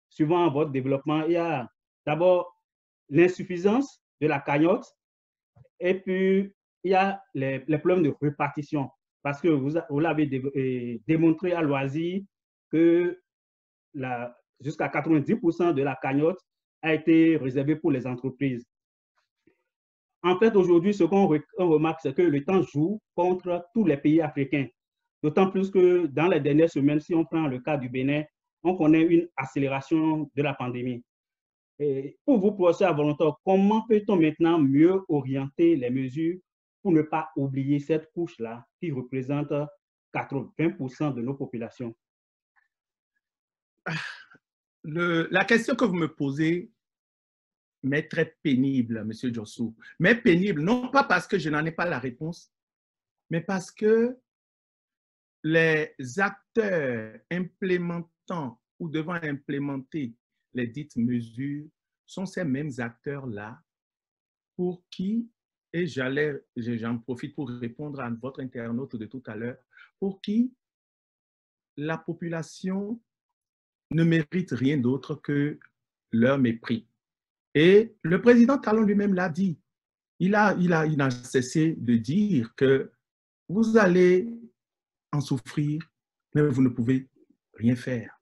Suivant votre développement, il y a d'abord l'insuffisance de la cagnotte et puis il y a les problèmes de répartition. Parce que vous l'avez démontré à loisir que jusqu'à 90% de la cagnotte a été réservée pour les entreprises. En fait, aujourd'hui, ce qu'on remarque, c'est que le temps joue contre tous les pays africains. D'autant plus que dans les dernières semaines, si on prend le cas du Bénin, on connaît une accélération de la pandémie. Et pour vous, professeur Valentin, comment peut-on maintenant mieux orienter les mesures pour ne pas oublier cette couche-là qui représente 80% de nos populations? La question que vous me posez m'est très pénible, M. Djossou. Mais pénible, non pas parce que je n'en ai pas la réponse, mais parce que les acteurs implémentant ou devant implémenter les dites mesures sont ces mêmes acteurs-là pour qui, et j'en profite pour répondre à votre internaute de tout à l'heure, pour qui la population ne mérite rien d'autre que leur mépris. Et le président Talon lui-même l'a dit. Il n'a cessé de dire que vous allez en souffrir, mais vous ne pouvez rien faire.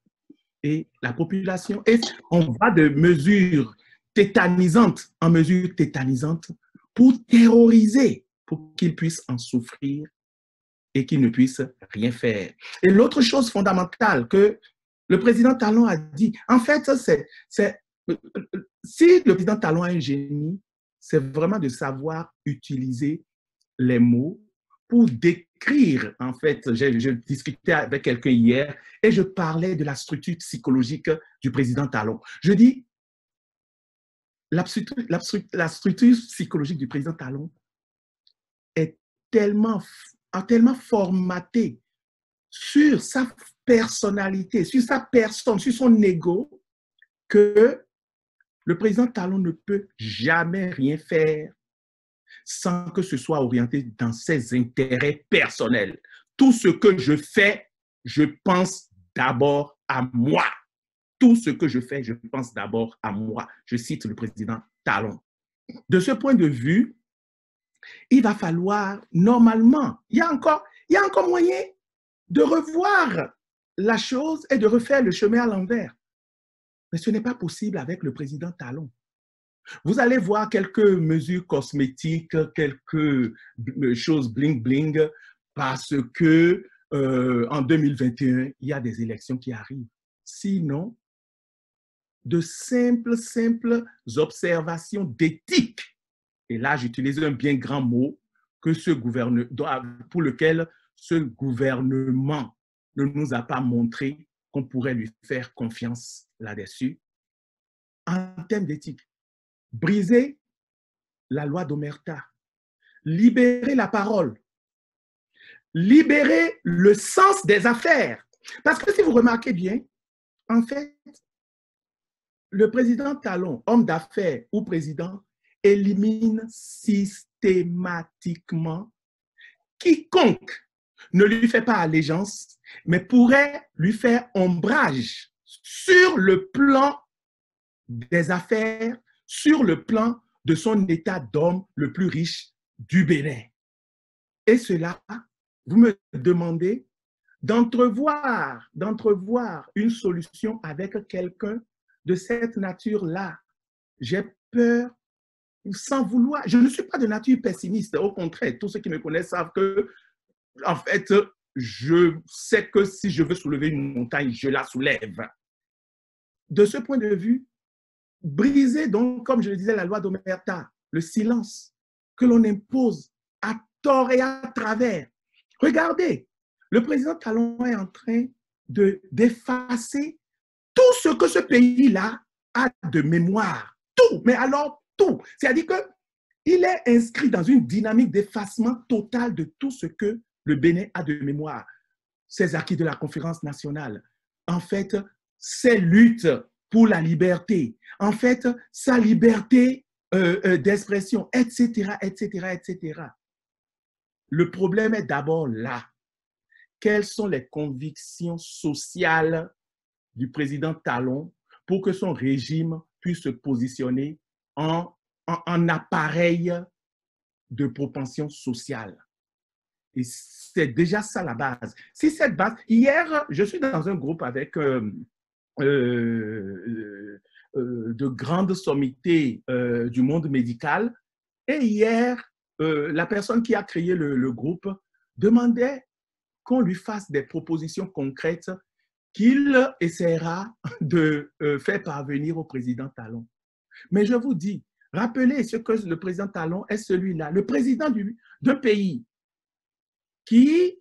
Et la population, et on va de mesures tétanisantes en mesures tétanisantes pour terroriser, pour qu'ils puissent en souffrir et qu'ils ne puissent rien faire. Et l'autre chose fondamentale que le président Talon a dit, en fait, si le président Talon a un génie, c'est vraiment de savoir utiliser les mots pour décrire, en fait, je discutais avec quelqu'un hier et je parlais de la structure psychologique du président Talon. Je dis, la structure psychologique du président Talon est tellement formatée sur sa personnalité, sur sa personne, sur son ego, que le président Talon ne peut jamais rien faire sans que ce soit orienté dans ses intérêts personnels. Tout ce que je fais, je pense d'abord à moi. Tout ce que je fais, je pense d'abord à moi. Je cite le président Talon. De ce point de vue, il va falloir, normalement, il y a encore moyen de revoir la chose et de refaire le chemin à l'envers. Mais ce n'est pas possible avec le président Talon. Vous allez voir quelques mesures cosmétiques, quelques choses bling-bling, parce que en 2021, il y a des élections qui arrivent. Sinon, de simples observations d'éthique, et là j'utilise un bien grand mot que pour lequel ce gouvernement ne nous a pas montré qu'on pourrait lui faire confiance là-dessus, en termes d'éthique. Briser la loi d'Omerta, libérer la parole, libérer le sens des affaires. Parce que si vous remarquez bien, en fait, le président Talon, homme d'affaires ou président, élimine systématiquement quiconque ne lui fait pas allégeance, mais pourrait lui faire ombrage sur le plan des affaires, sur le plan de son état d'homme le plus riche du Bénin. Et cela, vous me demandez d'entrevoir une solution avec quelqu'un de cette nature-là. J'ai peur, sans vouloir, je ne suis pas de nature pessimiste, au contraire, tous ceux qui me connaissent savent que, en fait, je sais que si je veux soulever une montagne, je la soulève. De ce point de vue, briser donc, comme je le disais, la loi d'Omerta, le silence que l'on impose à tort et à travers. Regardez, le président Talon est en train d'effacer tout ce que ce pays-là a de mémoire. Tout, mais alors tout. C'est-à-dire qu'il est inscrit dans une dynamique d'effacement total de tout ce que le Bénin a de mémoire. Ses acquis de la conférence nationale. En fait, ses luttes pour la liberté. En fait, sa liberté d'expression, etc., etc., etc. Le problème est d'abord là. Quelles sont les convictions sociales du président Talon pour que son régime puisse se positionner en appareil de propension sociale? Et c'est déjà ça la base. Si cette base, hier, je suis dans un groupe avec de grandes sommités du monde médical, et hier, la personne qui a créé le groupe demandait qu'on lui fasse des propositions concrètes qu'il essaiera de faire parvenir au président Talon. Mais je vous dis, rappelez ce que le président Talon est celui-là, le président d'un pays qui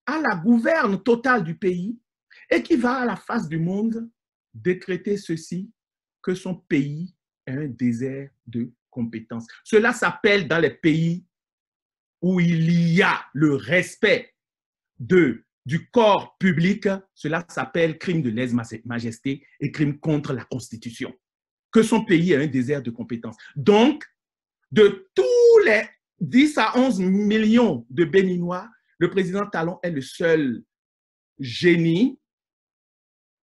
a la gouverne totale du pays et qui va à la face du monde décréter ceci, que son pays est un désert de compétences. Cela s'appelle dans les pays où il y a le respect du corps public, cela s'appelle crime de lèse-majesté et crime contre la Constitution. Que son pays est un désert de compétences. Donc, de tous les 10 à 11 millions de Béninois, le président Talon est le seul génie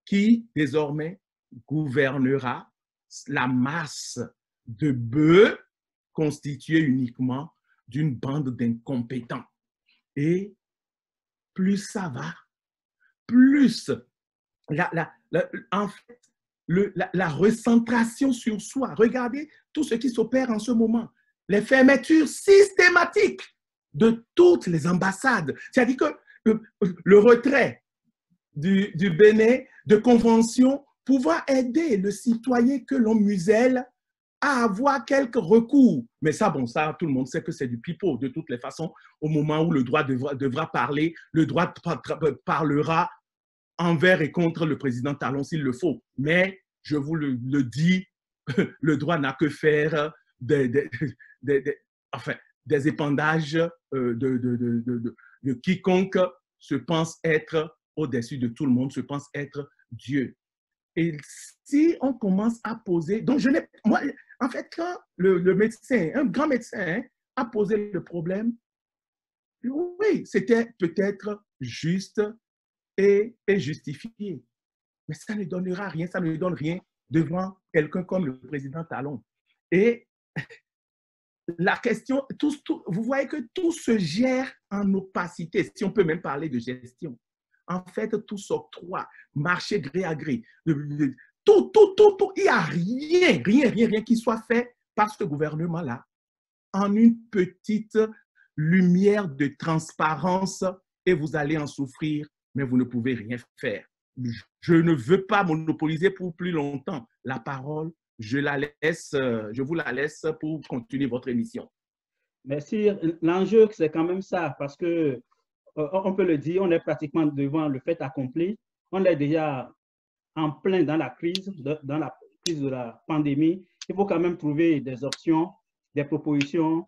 qui, désormais, gouvernera la masse de bœufs constituée uniquement d'une bande d'incompétents. Et plus ça va, plus en fait, la recentration sur soi. Regardez tout ce qui s'opère en ce moment. Les fermetures systématiques de toutes les ambassades. C'est-à-dire que le retrait du Bénin de conventions pouvant aider le citoyen que l'on muselle à avoir quelques recours. Mais ça, bon, ça, tout le monde sait que c'est du pipeau. De toutes les façons, au moment où le droit devra parler, le droit parlera envers et contre le président Talon s'il le faut. Mais, je vous le dis, le droit n'a que faire des épandages de quiconque se pense être au-dessus de tout le monde, se pense être Dieu. Et si on commence à poser... Donc, en fait, quand le médecin, un grand médecin, a posé le problème, oui, c'était peut-être juste et justifié. Mais ça ne donnera rien, ça ne donne rien devant quelqu'un comme le président Talon. Et la question, vous voyez que tout se gère en opacité, si on peut même parler de gestion. En fait, tout s'octroie, marché gré à gré. Tout. Il n'y a rien qui soit fait par ce gouvernement-là en une petite lumière de transparence et vous allez en souffrir, mais vous ne pouvez rien faire. Je ne veux pas monopoliser pour plus longtemps la parole. Je vous la laisse pour continuer votre émission. Merci. L'enjeu, c'est quand même ça, parce que on peut le dire, on est pratiquement devant le fait accompli. On est déjà en plein dans la crise de la pandémie. Il faut quand même trouver des options, des propositions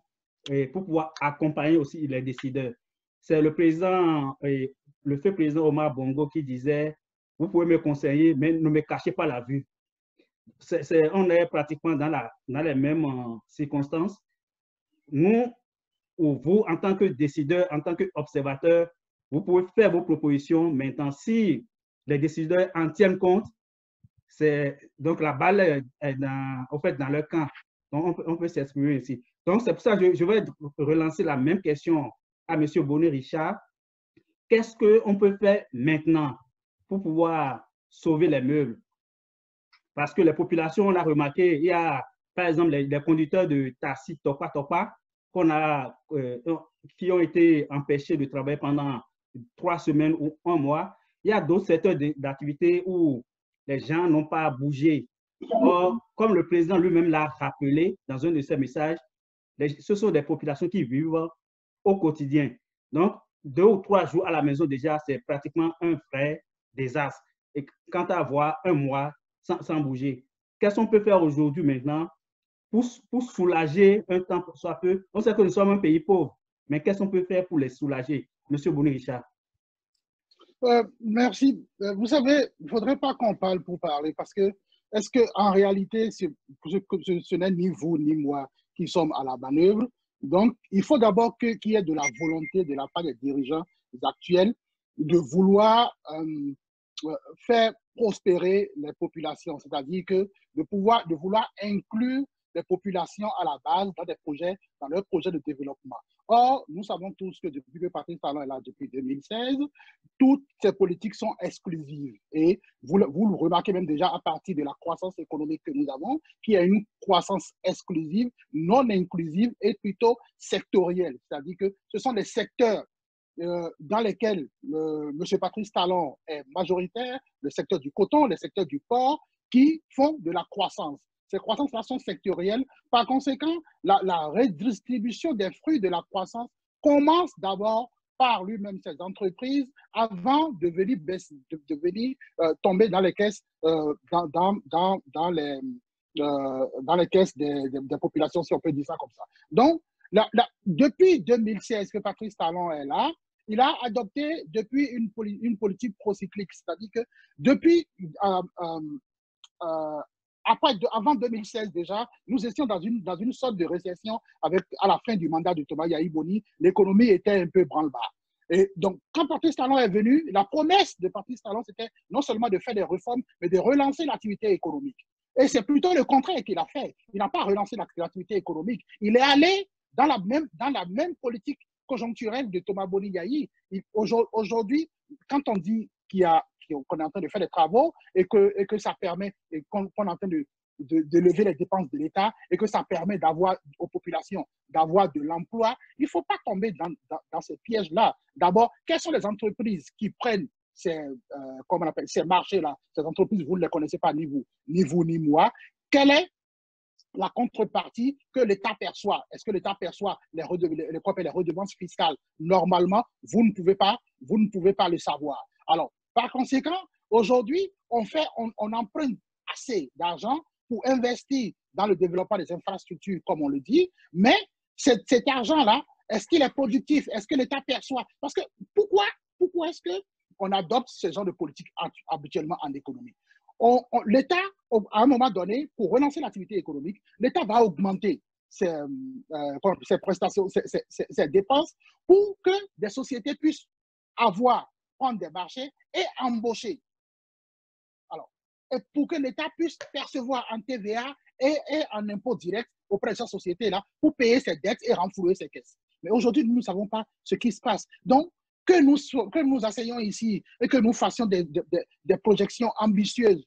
pour pouvoir accompagner aussi les décideurs. C'est le président, le feu président Omar Bongo qui disait, vous pouvez me conseiller, mais ne me cachez pas la vue. On est pratiquement dans les mêmes circonstances. Nous, ou vous, en tant que décideur, en tant qu'observateur, vous pouvez faire vos propositions. Maintenant, si les décideurs en tiennent compte, donc la balle est dans leur camp. Donc, on peut s'exprimer ici. Donc, c'est pour ça que je vais relancer la même question à M. Bonnet-Richard. Qu'est-ce qu'on peut faire maintenant pour pouvoir sauver les meubles? Parce que les populations, on a remarqué, il y a, par exemple, les conducteurs de taxi Topa, qui ont été empêchés de travailler pendant 3 semaines ou 1 mois. Il y a d'autres secteurs d'activité où les gens n'ont pas bougé. Or, comme le président lui-même l'a rappelé dans un de ses messages, ce sont des populations qui vivent au quotidien. Donc, 2 ou 3 jours à la maison déjà, c'est pratiquement un vrai désastre. Et quant à avoir 1 mois sans bouger, qu'est-ce qu'on peut faire aujourd'hui maintenant pour soulager un temps soit peu? On sait que nous sommes un pays pauvre, mais qu'est-ce qu'on peut faire pour les soulager? Monsieur Bonnet-Richard. Merci. Vous savez, il ne faudrait pas qu'on parle pour parler, parce que est-ce qu'en réalité, ce n'est ni vous ni moi qui sommes à la manœuvre? Donc, il faut d'abord qu'il y ait de la volonté de la part des dirigeants actuels de vouloir faire prospérer les populations, c'est-à-dire que de vouloir inclure les populations à la base dans leurs projets de développement. Or, nous savons tous que depuis que Patrice Talon est là depuis 2016, toutes ces politiques sont exclusives. Et vous le remarquez même déjà à partir de la croissance économique que nous avons, qui est une croissance exclusive, non inclusive et plutôt sectorielle. C'est-à-dire que ce sont des secteurs dans lesquels M. Patrice Talon est majoritaire, le secteur du coton, le secteur du porc, qui font de la croissance. Ces croissances-là sont sectorielles. Par conséquent, la redistribution des fruits de la croissance commence d'abord par lui-même ces entreprises avant de venir tomber dans les caisses, dans les caisses des populations, si on peut dire ça comme ça. Donc, depuis 2016 que Patrice Talon est là, il a adopté depuis une politique procyclique, c'est-à-dire que depuis avant 2016 déjà, nous étions dans une sorte de récession à la fin du mandat de Thomas Yahi Boni, l'économie était un peu branle-bas. Et donc, quand Patrice Talon est venu, la promesse de Patrice Talon, c'était non seulement de faire des réformes, mais de relancer l'activité économique. Et c'est plutôt le contraire qu'il a fait. Il n'a pas relancé l'activité économique. Il est allé dans la même politique conjoncturelle de Thomas Boni Yahi. Aujourd'hui, quand on dit qu'on est en train de faire des travaux et que ça permet, qu'on est en train de lever les dépenses de l'État et que ça permet d'avoir aux populations d'avoir de l'emploi, il ne faut pas tomber dans ces pièges-là. D'abord, quelles sont les entreprises qui prennent ces marchés-là? Ces entreprises, vous ne les connaissez pas, ni vous, ni moi. Quelle est la contrepartie que l'État perçoit? Est-ce que l'État perçoit les redevances fiscales? Normalement, vous ne pouvez pas le savoir. Alors, par conséquent, aujourd'hui, on emprunte assez d'argent pour investir dans le développement des infrastructures, comme on le dit, mais cet argent-là, est-ce qu'il est productif? Est-ce que l'État perçoit? Parce que pourquoi est-ce qu'on adopte ce genre de politique habituellement en économie? L'État, à un moment donné, pour relancer l'activité économique, l'État va augmenter ses prestations, ses dépenses pour que des sociétés puissent prendre des marchés et embaucher. Alors, et pour que l'État puisse percevoir en TVA et en impôts directs auprès de cette société-là pour payer ses dettes et renflouer ses caisses. Mais aujourd'hui, nous ne savons pas ce qui se passe. Donc, que nous asseyions ici et que nous fassions des projections ambitieuses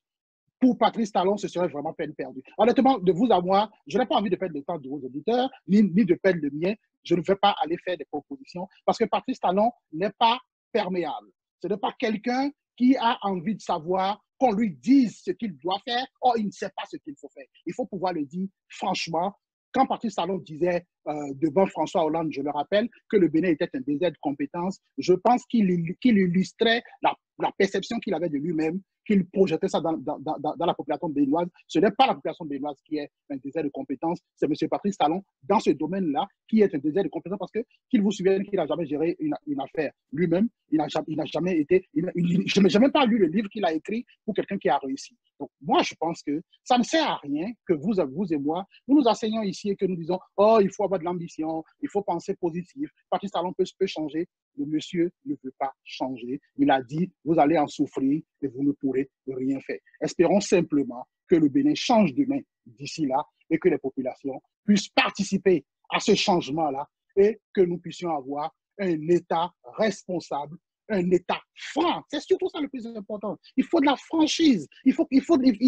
pour Patrice Talon, ce serait vraiment peine perdue. Honnêtement, de vous à moi, je n'ai pas envie de perdre le temps de vos auditeurs, ni de perdre le mien. Je ne vais pas aller faire des propositions parce que Patrice Talon n'est pas perméable. Ce n'est pas quelqu'un qui a envie de savoir qu'on lui dise ce qu'il doit faire. Or, il ne sait pas ce qu'il faut faire. Il faut pouvoir le dire franchement. Quand Patrice Talon disait devant François Hollande, je le rappelle, que le Bénin était un désert de compétences, je pense qu'il illustrait la perception qu'il avait de lui-même, qu'il projetait ça dans la population béninoise. Ce n'est pas la population béninoise qui est un désert de compétences, c'est M. Patrice Talon, dans ce domaine-là, qui est un désert de compétences parce qu'il vous souvienne qu'il n'a jamais géré une affaire lui-même, il n'a jamais été, je n'ai jamais pas lu le livre qu'il a écrit pour quelqu'un qui a réussi. Donc, moi, je pense que ça ne sert à rien que vous et moi, nous enseignons ici et que nous disons, oh, il faut avoir de l'ambition, il faut penser positif, Patrice Talon peut changer. Le monsieur ne veut pas changer. Il a dit, vous allez en souffrir et vous ne pourrez rien faire. Espérons simplement que le Bénin change de main d'ici là et que les populations puissent participer à ce changement-là et que nous puissions avoir un État responsable, un État franc. C'est surtout ça le plus important. Il faut de la franchise, il faut de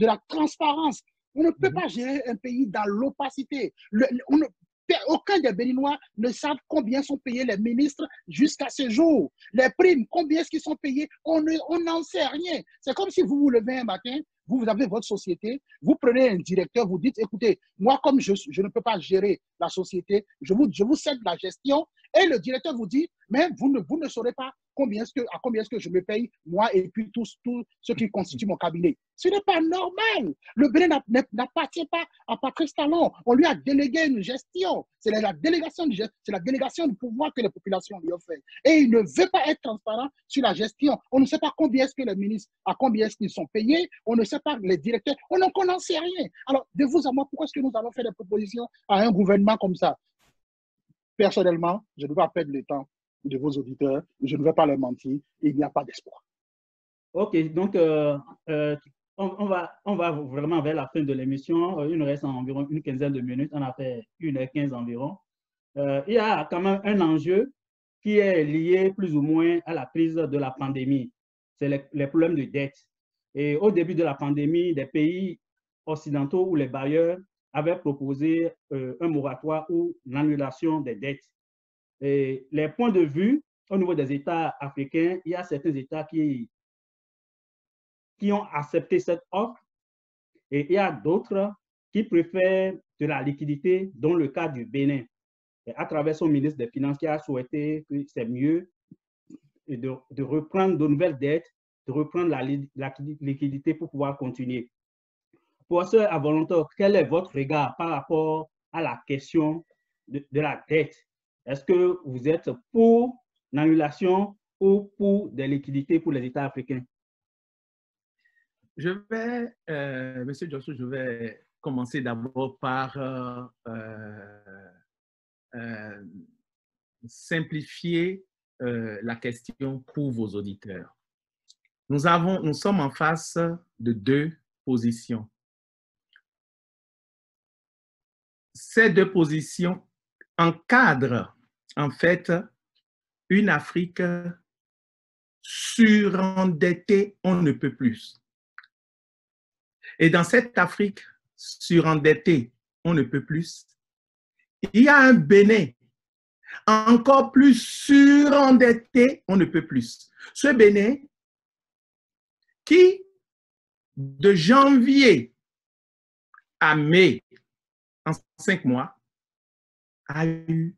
la transparence. On ne peut pas gérer un pays dans l'opacité. Aucun des Béninois ne savent combien sont payés les ministres jusqu'à ce jour. Les primes, combien est-ce qu'ils sont payés, on n'en sait rien. C'est comme si vous vous levez un matin, vous avez votre société, vous prenez un directeur, vous dites, écoutez, moi comme je ne peux pas gérer la société, je vous cède la gestion, et le directeur vous dit, mais vous ne saurez pas à combien est-ce que je me paye, moi et puis tous ceux qui constituent mon cabinet. Ce n'est pas normal. Le Bénin n'appartient pas à Patrice Talon. On lui a délégué une gestion. C'est la délégation du pouvoir que les populations lui ont fait. Et il ne veut pas être transparent sur la gestion. On ne sait pas combien est-ce que les ministres, à combien est-ce qu'ils sont payés. On ne sait pas les directeurs. On n'en sait rien. Alors, de vous à moi, pourquoi est-ce que nous allons faire des propositions à un gouvernement comme ça? Personnellement, je ne vais pas perdre le temps de vos auditeurs. Je ne vais pas leur mentir. Il n'y a pas d'espoir. OK, donc on va vraiment vers la fin de l'émission. Il nous reste environ une quinzaine de minutes. On a fait 1h15 environ. Il y a quand même un enjeu qui est lié plus ou moins à la crise de la pandémie. C'est les problèmes de dette. Et au début de la pandémie, des pays occidentaux ou les bailleurs avaient proposé un moratoire ou l'annulation des dettes. Et les points de vue au niveau des États africains, il y a certains États qui ont accepté cette offre et il y a d'autres qui préfèrent de la liquidité, dont le cas du Bénin. Et à travers son ministre des Finances qui a souhaité que c'est mieux de reprendre de nouvelles dettes, de reprendre la liquidité pour pouvoir continuer. Professeur Avolonto, quel est votre regard par rapport à la question de la dette? Est-ce que vous êtes pour l'annulation ou pour des liquidités pour les États africains? Je vais, Monsieur Joshua, je vais commencer d'abord par simplifier la question pour vos auditeurs. Nous sommes en face de deux positions. Ces deux positions encadrent en fait une Afrique surendettée, on ne peut plus. Et dans cette Afrique surendettée, on ne peut plus, il y a un Bénin encore plus surendetté, on ne peut plus. Ce Bénin qui, de janvier à mai, en 5 mois, a eu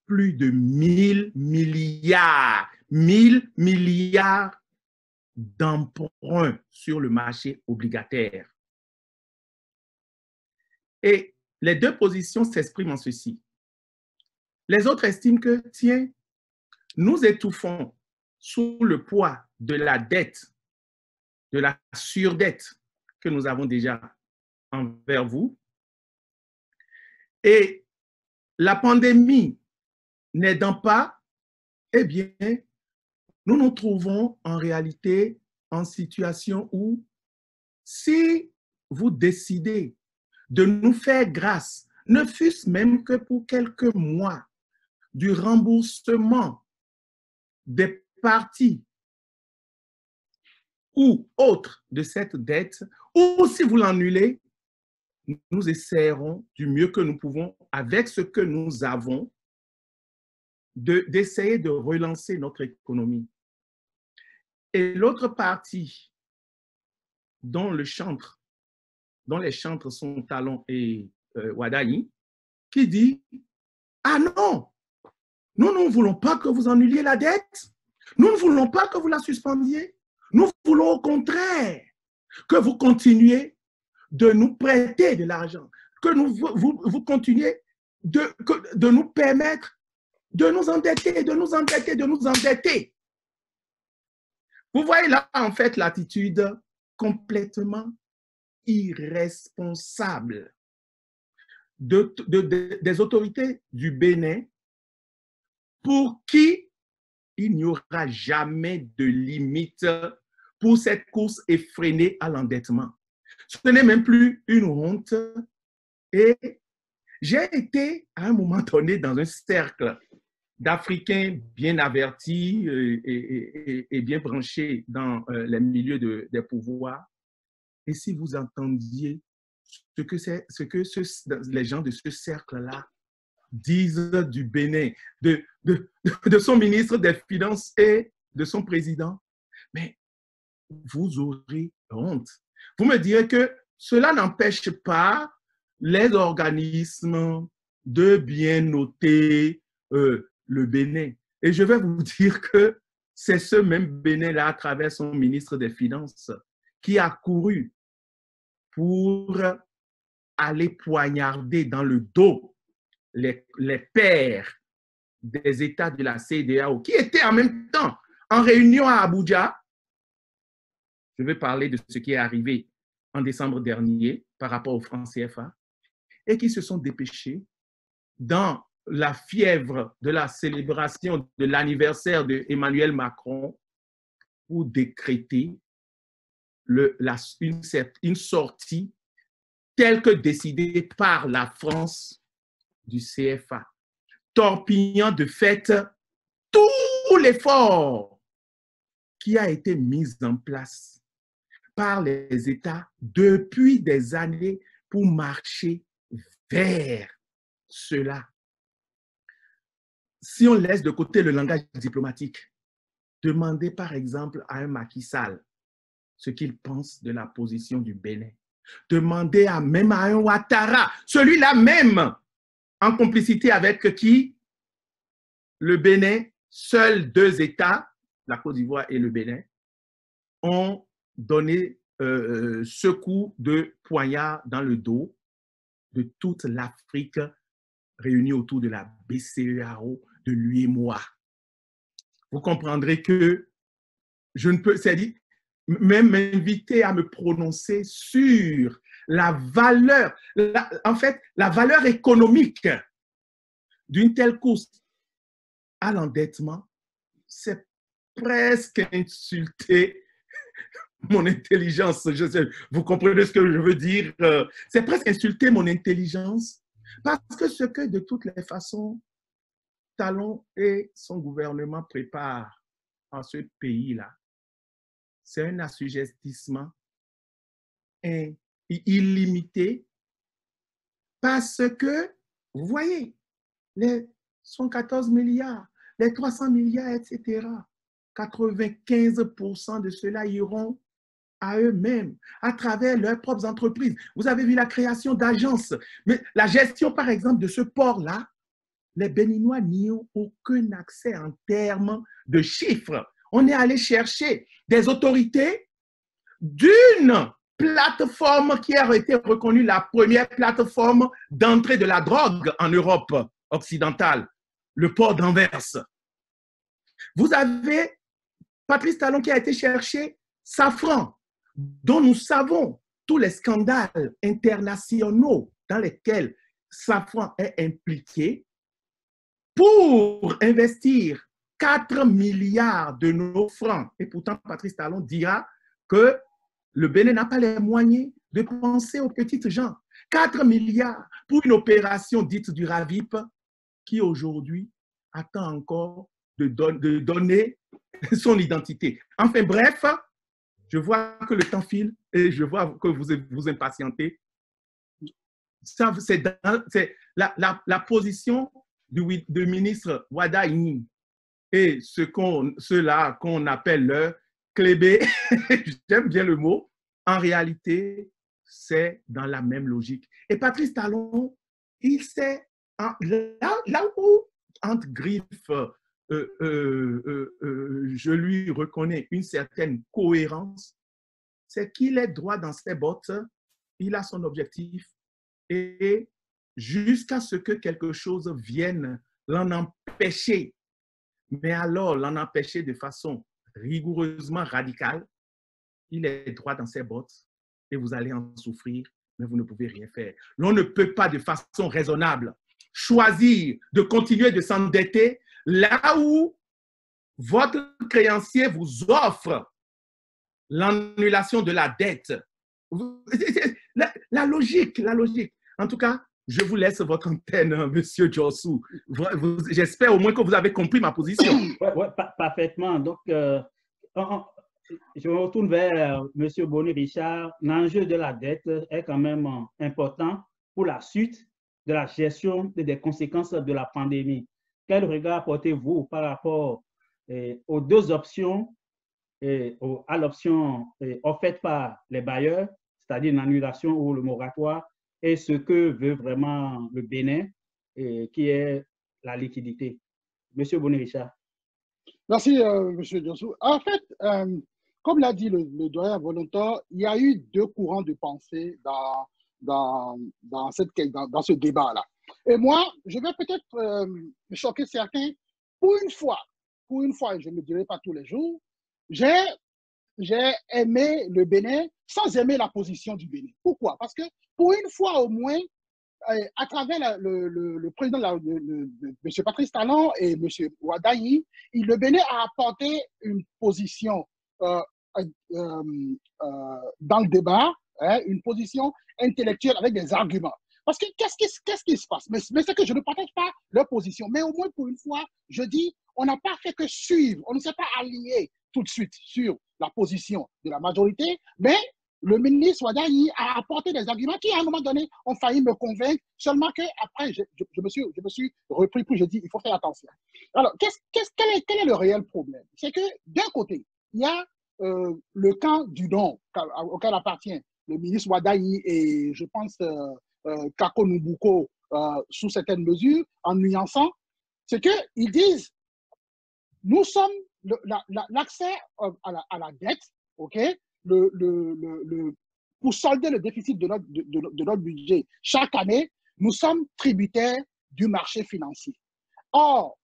plus de 1000 milliards d'emprunts sur le marché obligataire. Et les deux positions s'expriment en ceci. Les autres estiment que, tiens, nous étouffons sous le poids de la dette, de la surdette que nous avons déjà envers vous. Et la pandémie n'aidant pas, eh bien, nous nous trouvons en réalité en situation où, si vous décidez de nous faire grâce, ne fût-ce même que pour quelques mois, du remboursement des parties ou autres de cette dette, ou si vous l'annulez, nous essaierons du mieux que nous pouvons, avec ce que nous avons, d'essayer de relancer notre économie. Et l'autre partie, dont les chantres sont Talon et Wadani, qui dit « Ah non, nous ne voulons pas que vous annuliez la dette, nous ne voulons pas que vous la suspendiez, nous voulons au contraire que vous continuiez de nous prêter de l'argent, que vous continuiez de nous permettre de nous endetter, de nous endetter, de nous endetter. » Vous voyez là, en fait, l'attitude complètement irresponsable des autorités du Bénin, pour qui il n'y aura jamais de limite pour cette course effrénée à l'endettement. Ce n'est même plus une honte. Et j'ai été à un moment donné dans un cercle d'Africains bien avertis et bien branchés dans les milieux des pouvoirs. Et si vous entendiez ce que les gens de ce cercle-là disent du Bénin, de son ministre des Finances et de son président, mais vous aurez honte. Vous me direz que cela n'empêche pas les organismes de bien noter le Bénin. Et je vais vous dire que c'est ce même Bénin-là, à travers son ministre des Finances, qui a couru pour aller poignarder dans le dos les pères des États de la CEDEAO, qui étaient en même temps en réunion à Abuja. Je vais parler de ce qui est arrivé en décembre dernier par rapport au franc CFA, et qui se sont dépêchés dans la fièvre de la célébration de l'anniversaire d'Emmanuel Macron pour décréter une sortie telle que décidée par la France du CFA, torpillant de fait tout l'effort qui a été mis en place par les États depuis des années pour marcher vers cela. Si on laisse de côté le langage diplomatique, demandez par exemple à un Macky Sall ce qu'il pense de la position du Bénin. Demandez même à un Ouattara, celui-là même, en complicité avec qui? Le Bénin, seuls 2 États, la Côte d'Ivoire et le Bénin, ont donné ce coup de poignard dans le dos de toute l'Afrique réunie autour de la BCEAO, de l'UEMOA. Vous comprendrez que je ne peux, c'est-à-dire, même m'inviter à me prononcer sur la valeur, en fait, la valeur économique d'une telle course à l'endettement, c'est presque insulter mon intelligence. Vous comprenez ce que je veux dire? C'est presque insulter mon intelligence, parce que ce que de toutes les façons, Talon et son gouvernement préparent en ce pays-là, c'est un assujettissement illimité, parce que, vous voyez, les 114 milliards, les 300 milliards, etc., 95% de cela iront à eux-mêmes, à travers leurs propres entreprises. Vous avez vu la création d'agences, mais la gestion, par exemple, de ce port-là, les Béninois n'y ont aucun accès en termes de chiffres. On est allé chercher des autorités d'une plateforme qui a été reconnue la première plateforme d'entrée de la drogue en Europe occidentale, le port d'Anvers. Vous avez Patrice Talon qui a été chercher Safran, dont nous savons tous les scandales internationaux dans lesquels Safran est impliqué, pour investir 4 milliards de nos francs. Et pourtant, Patrice Talon dira que le Bénin n'a pas les moyens de penser aux petites gens. 4 milliards pour une opération dite du RAVIP qui aujourd'hui attend encore de donner son identité. Enfin bref, je vois que le temps file et je vois que vous vous impatientez. C'est la position du ministre Wada Ini et ceux-là qu'on appelle le clébé, j'aime bien le mot, en réalité, c'est dans la même logique. Et Patrice Talon, il sait, là où, entre griffes, je lui reconnais une certaine cohérence, c'est qu'il est droit dans ses bottes, il a son objectif, et jusqu'à ce que quelque chose vienne l'en empêcher, mais alors l'en empêcher de façon rigoureusement radicale, il est droit dans ses bottes et vous allez en souffrir, mais vous ne pouvez rien faire. L'on ne peut pas de façon raisonnable choisir de continuer de s'endetter là où votre créancier vous offre l'annulation de la dette. La logique. En tout cas, je vous laisse votre antenne, Monsieur Djossou. J'espère au moins que vous avez compris ma position. Oui, parfaitement. Donc, je me retourne vers Monsieur Boni Richard. L'enjeu de la dette est quand même important pour la suite de la gestion des conséquences de la pandémie. Quel regard portez-vous par rapport aux deux options, à l'option offerte par les bailleurs, c'est-à-dire une annulation ou le moratoire, et ce que veut vraiment le Bénin, qui est la liquidité? Monsieur Boni Richard. Merci, Monsieur Djossou. En fait, comme l'a dit le doyen Volontaire, il y a eu deux courants de pensée dans ce débat-là. Et moi, je vais peut-être choquer certains. Pour une fois, et je ne le dirai pas tous les jours, j'ai aimé le Bénin sans aimer la position du Bénin. Pourquoi? Parce que pour une fois au moins, à travers le président, M. Patrice Talon et M. Wadayi, le Bénin a apporté une position dans le débat, une position intellectuelle avec des arguments. Parce que qu'est-ce qui se passe? Mais c'est que je ne partage pas leur position. Mais au moins pour une fois, je dis, on n'a pas fait que suivre, on ne s'est pas aligné tout de suite sur la position de la majorité, mais le ministre Wadayi a apporté des arguments qui, à un moment donné, ont failli me convaincre, seulement qu'après, je me suis repris, puis je dis, il faut faire attention. Alors, quel est le réel problème? C'est que, d'un côté, il y a le camp du don auquel appartient le ministre Wadayi et, je pense, Kako Nubuko, sous certaines mesures, en nuançant, c'est qu'ils disent, nous sommes l'accès à la dette, ok, pour solder le déficit de notre budget chaque année, nous sommes tributaires du marché financier. Or,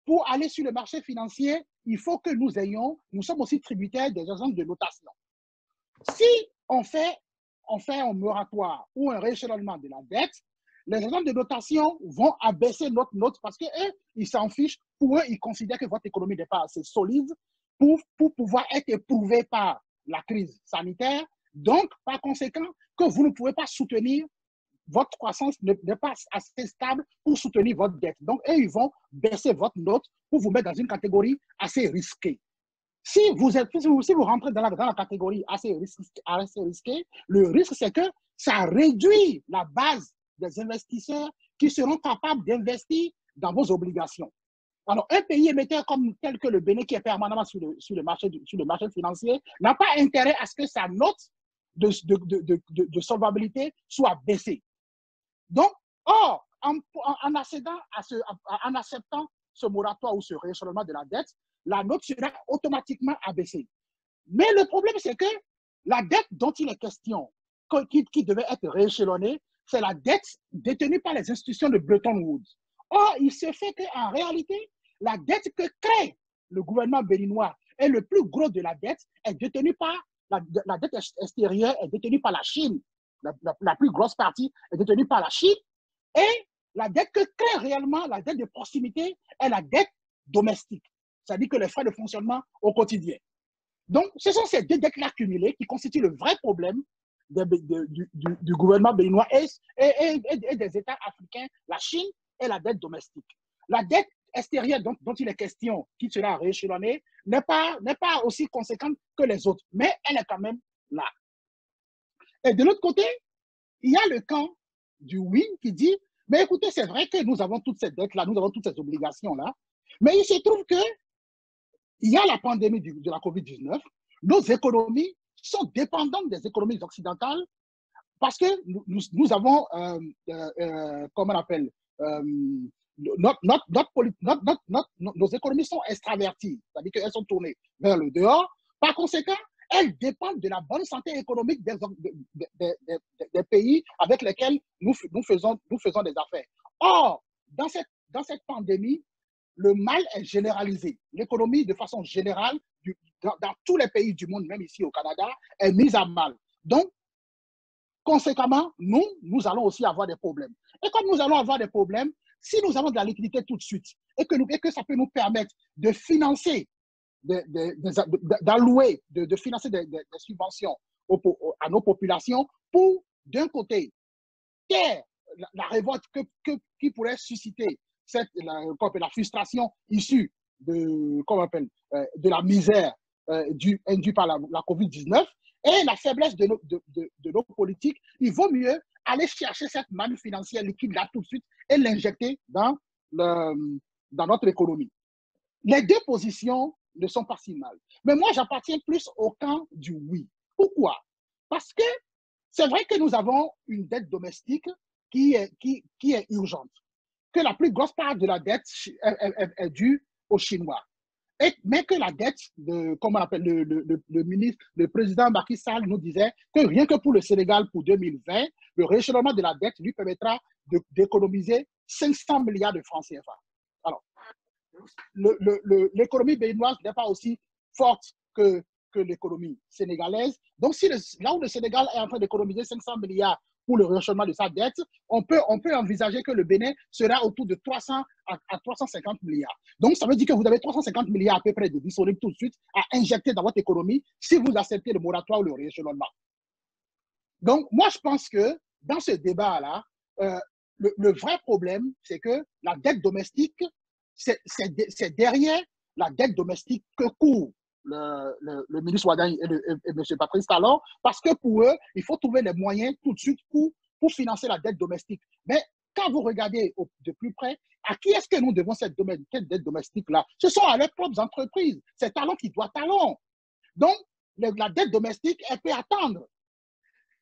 pour aller sur le marché financier, il faut que nous sommes aussi tributaires des agences de notation. Si on fait un moratoire ou un rééchelonnement de la dette, les agences de notation vont abaisser notre note parce qu'eux, ils s'en fichent. Pour eux, ils considèrent que votre économie n'est pas assez solide pour pouvoir être éprouvée par la crise sanitaire. Donc, par conséquent, que vous ne pouvez pas soutenir, votre croissance n'est pas assez stable pour soutenir votre dette. Donc, eux, ils vont baisser votre note pour vous mettre dans une catégorie assez risquée. Si vous rentrez dans la catégorie assez risquée, le risque, c'est que ça réduit la base des investisseurs qui seront capables d'investir dans vos obligations. Alors, un pays émetteur tel que le Bénin, qui est permanemment sur le marché financier, n'a pas intérêt à ce que sa note de solvabilité soit baissée. Donc, en acceptant ce moratoire ou ce rééchelonnement de la dette, la note sera automatiquement abaissée. Mais le problème, c'est que la dette dont il est question, qui devait être rééchelonnée, c'est la dette détenue par les institutions de Bretton Woods. Or, il se fait qu'en réalité, la dette que crée le gouvernement béninois et le plus gros de la dette est détenue par la dette extérieure est détenue par la Chine. La plus grosse partie est détenue par la Chine. Et la dette que crée réellement, la dette de proximité, est la dette domestique. C'est-à-dire que les frais de fonctionnement au quotidien. Donc, ce sont ces deux dettes-là cumulées qui constituent le vrai problème du gouvernement béninois et des États africains, la Chine et la dette domestique. La dette extérieure dont il est question, qui sera rééchelonnée, n'est pas aussi conséquente que les autres, mais elle est quand même là. Et de l'autre côté, il y a le camp du oui qui dit, mais écoutez, c'est vrai que nous avons toutes ces dettes-là, nous avons toutes ces obligations-là, mais il se trouve que il y a la pandémie de la COVID-19, nos économies sont dépendantes des économies occidentales parce que nous avons, comment on appelle, nos économies sont extraverties, c'est-à-dire qu'elles sont tournées vers le dehors. Par conséquent, elles dépendent de la bonne santé économique des pays avec lesquels nous faisons des affaires. Or, dans cette pandémie, le mal est généralisé. L'économie, de façon générale, dans tous les pays du monde, même ici au Canada, est mise à mal. Donc, conséquemment, nous allons aussi avoir des problèmes. Et comme nous allons avoir des problèmes, si nous avons de la liquidité tout de suite et que ça peut nous permettre de financer, d'allouer, de financer des subventions à nos populations pour, d'un côté, taire la révolte qui pourrait susciter la frustration issue de la misère induite par la COVID-19 et la faiblesse de nos politiques, il vaut mieux aller chercher cette manne financière liquide là tout de suite et l'injecter dans notre économie. Les deux positions ne sont pas si mal. Mais moi, j'appartiens plus au camp du oui. Pourquoi? Parce que c'est vrai que nous avons une dette domestique qui est urgente, que la plus grosse part de la dette est due aux Chinois. Mais que la dette, comme on appelle le président Macky Sall nous disait que rien que pour le Sénégal pour 2020, le rééchelonnement de la dette lui permettra d'économiser 500 milliards de francs CFA. Alors, l'économie béninoise n'est pas aussi forte que l'économie sénégalaise. Donc, là où le Sénégal est en train d'économiser 500 milliards pour le rééchelonnement de sa dette, on peut envisager que le Bénin sera autour de 300 à 350 milliards. Donc, ça veut dire que vous avez 350 milliards à peu près de disponibles tout de suite à injecter dans votre économie si vous acceptez le moratoire ou le rééchelonnement. Donc, moi, je pense que dans ce débat-là, le vrai problème, c'est que la dette domestique, c'est derrière la dette domestique que court le ministre Wadagne et M. Patrice Talon, parce que pour eux, il faut trouver les moyens tout de suite pour financer la dette domestique. Mais quand vous regardez de plus près, à qui est-ce que nous devons cette dette domestique-là? Ce sont à leurs propres entreprises. C'est Talon qui doit Talon. Donc, la dette domestique, elle peut attendre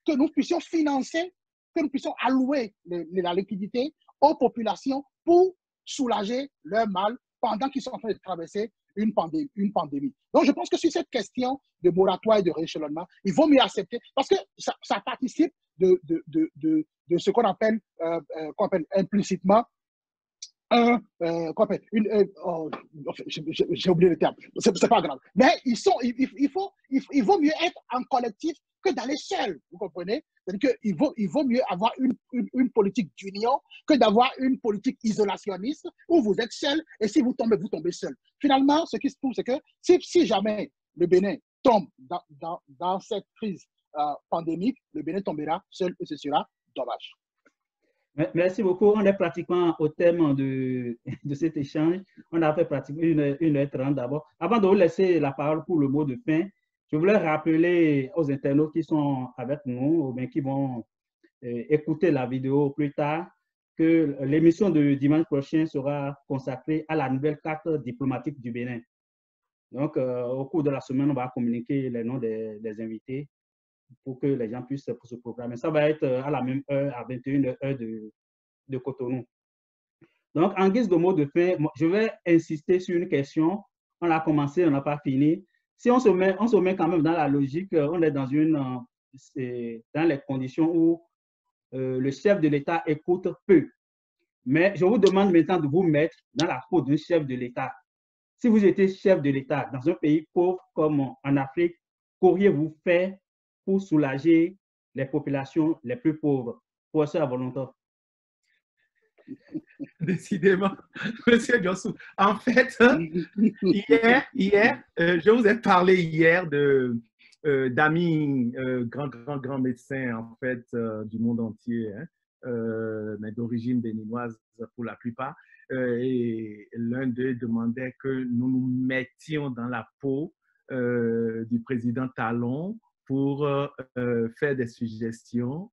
que nous puissions financer, que nous puissions allouer la liquidité aux populations pour soulager leur mal pendant qu'ils sont en train de traverser une pandémie. Donc, je pense que sur cette question de moratoire et de rééchelonnement, il vaut mieux accepter parce que ça participe de ce qu'on appelle implicitement j'ai oublié le terme, c'est pas grave. Mais il vaut mieux être en collectif que d'aller seul, vous comprenez? C'est-à-dire qu'il vaut mieux avoir une politique d'union que d'avoir une politique isolationniste où vous êtes seul et si vous tombez seul. Finalement, ce qui se trouve, c'est que si jamais le Bénin tombe dans cette crise pandémique, le Bénin tombera seul et ce sera dommage. Merci beaucoup. On est pratiquement au thème de cet échange. On a fait pratiquement 1h30 d'abord. Avant de vous laisser la parole pour le mot de fin, je voulais rappeler aux internautes qui sont avec nous ou bien qui vont écouter la vidéo plus tard que l'émission de dimanche prochain sera consacrée à la nouvelle carte diplomatique du Bénin. Donc, au cours de la semaine, on va communiquer les noms des invités pour que les gens puissent se programmer. Ça va être à la même heure, à 21h de Cotonou. Donc, en guise de mot de fin, je vais insister sur une question. On a commencé, on n'a pas fini. Si on se met quand même dans la logique, on est dans les conditions où le chef de l'État écoute peu. Mais je vous demande maintenant de vous mettre dans la peau d'un chef de l'État. Si vous étiez chef de l'État dans un pays pauvre comme en Afrique, qu'auriez-vous fait pour soulager les populations les plus pauvres? Professeur Avolonto. Décidément, Monsieur Diossou. En fait, hier, je vous ai parlé hier d'amis, grand médecins en fait du monde entier, hein, mais d'origine béninoise pour la plupart. Et l'un d'eux demandait que nous nous mettions dans la peau du président Talon pour faire des suggestions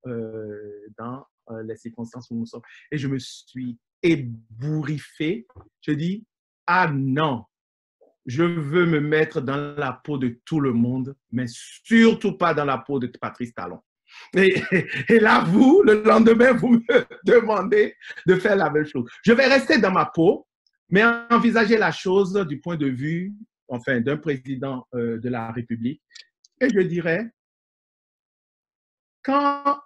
dans les circonstances où nous sommes. Et je me suis ébouriffé. Je dis, ah non, je veux me mettre dans la peau de tout le monde, mais surtout pas dans la peau de Patrice Talon. Et là, vous, le lendemain, vous me demandez de faire la même chose. Je vais rester dans ma peau, mais envisager la chose du point de vue, enfin, d'un président de la République. Et je dirais, quand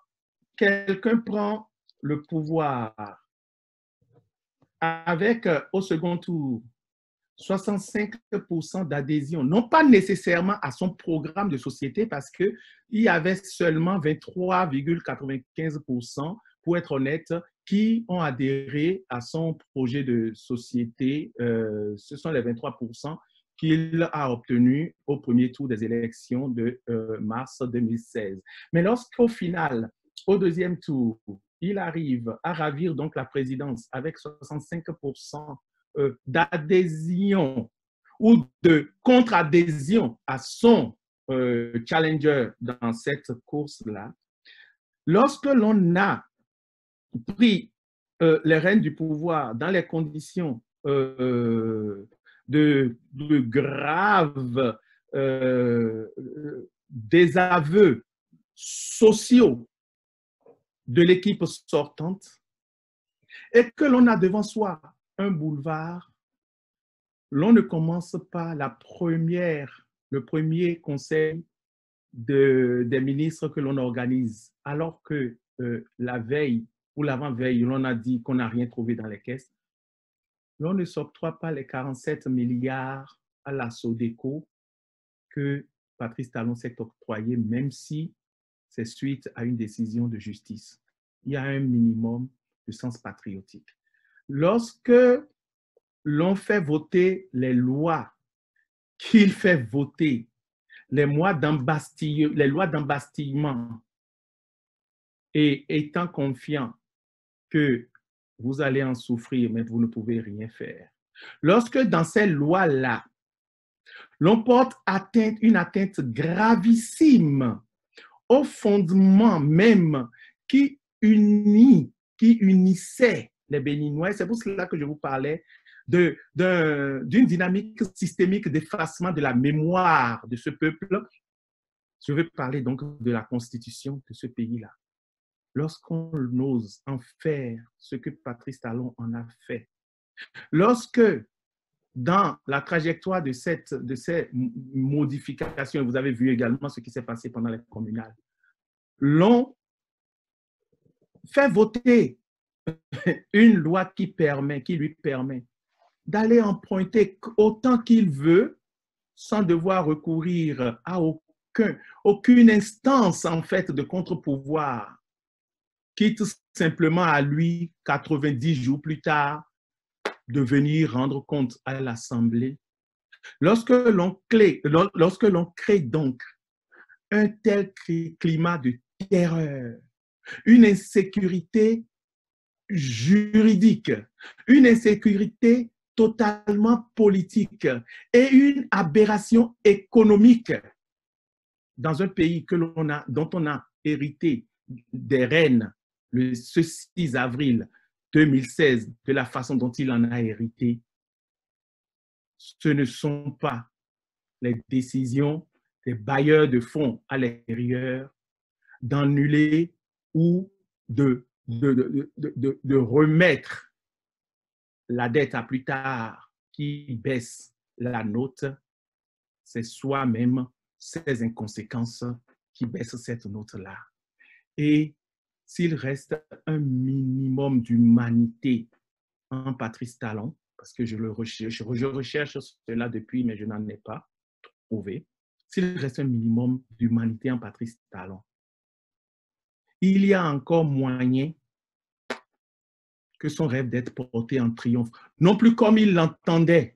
quelqu'un prend le pouvoir avec, au second tour, 65% d'adhésion, non pas nécessairement à son programme de société, parce qu'il y avait seulement 23,95%, pour être honnête, qui ont adhéré à son projet de société. Ce sont les 23% qu'il a obtenus au premier tour des élections de mars 2016. Mais lorsqu'au final, au deuxième tour, il arrive à ravir donc la présidence avec 65% d'adhésion ou de contre-adhésion à son challenger dans cette course-là, lorsque l'on a pris les rênes du pouvoir dans les conditions de graves désaveux sociaux de l'équipe sortante et que l'on a devant soi un boulevard, l'on ne commence pas le premier conseil des ministres que l'on organise, alors que la veille ou l'avant-veille, l'on a dit qu'on n'a rien trouvé dans les caisses. L'on ne s'octroie pas les 47 milliards à la Sodeco que Patrice Talon s'est octroyé, même si c'est suite à une décision de justice. Il y a un minimum de sens patriotique. Lorsque l'on fait voter les lois qu'il fait voter, les lois d'embastillement, et étant confiant que vous allez en souffrir, mais vous ne pouvez rien faire. Lorsque dans ces lois-là, l'on porte une atteinte gravissime au fondement même qui unissait les Béninois, c'est pour cela que je vous parlais d'une dynamique systémique d'effacement de la mémoire de ce peuple. Je vais parler donc de la constitution de ce pays-là. Lorsqu'on ose en faire ce que Patrice Talon en a fait, lorsque dans la trajectoire de ces modifications, vous avez vu également ce qui s'est passé pendant les communales, l'on fait voter une loi qui lui permet d'aller emprunter autant qu'il veut sans devoir recourir à aucune instance en fait de contre-pouvoir, quitte simplement à lui 90 jours plus tard de venir rendre compte à l'Assemblée. Lorsque l'on crée donc un tel climat de terreur, une insécurité juridique, une insécurité totalement politique et une aberration économique dans un pays dont on a hérité des rênes ce 6 avril 2016, de la façon dont il en a hérité, ce ne sont pas les décisions des bailleurs de fonds à l'extérieur d'annuler ou de remettre la dette à plus tard qui baisse la note, c'est soi-même ces inconséquences qui baissent cette note-là. Et s'il reste un minimum d'humanité en Patrice Talon, parce que je recherche cela depuis, mais je n'en ai pas trouvé, s'il reste un minimum d'humanité en Patrice Talon, il y a encore moyen que son rêve d'être porté en triomphe, non plus comme il l'entendait,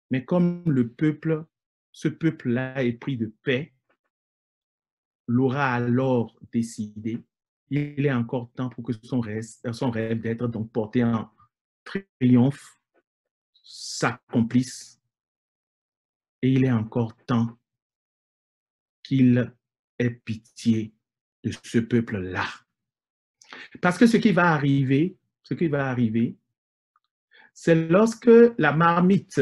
mais comme le peuple, ce peuple-là est pris de paix, l'aura alors décidé. Il est encore temps pour que son rêve d'être donc porté en triomphe s'accomplisse. Et il est encore temps qu'il ait pitié de ce peuple-là. Parce que ce qui va arriver, c'est lorsque la marmite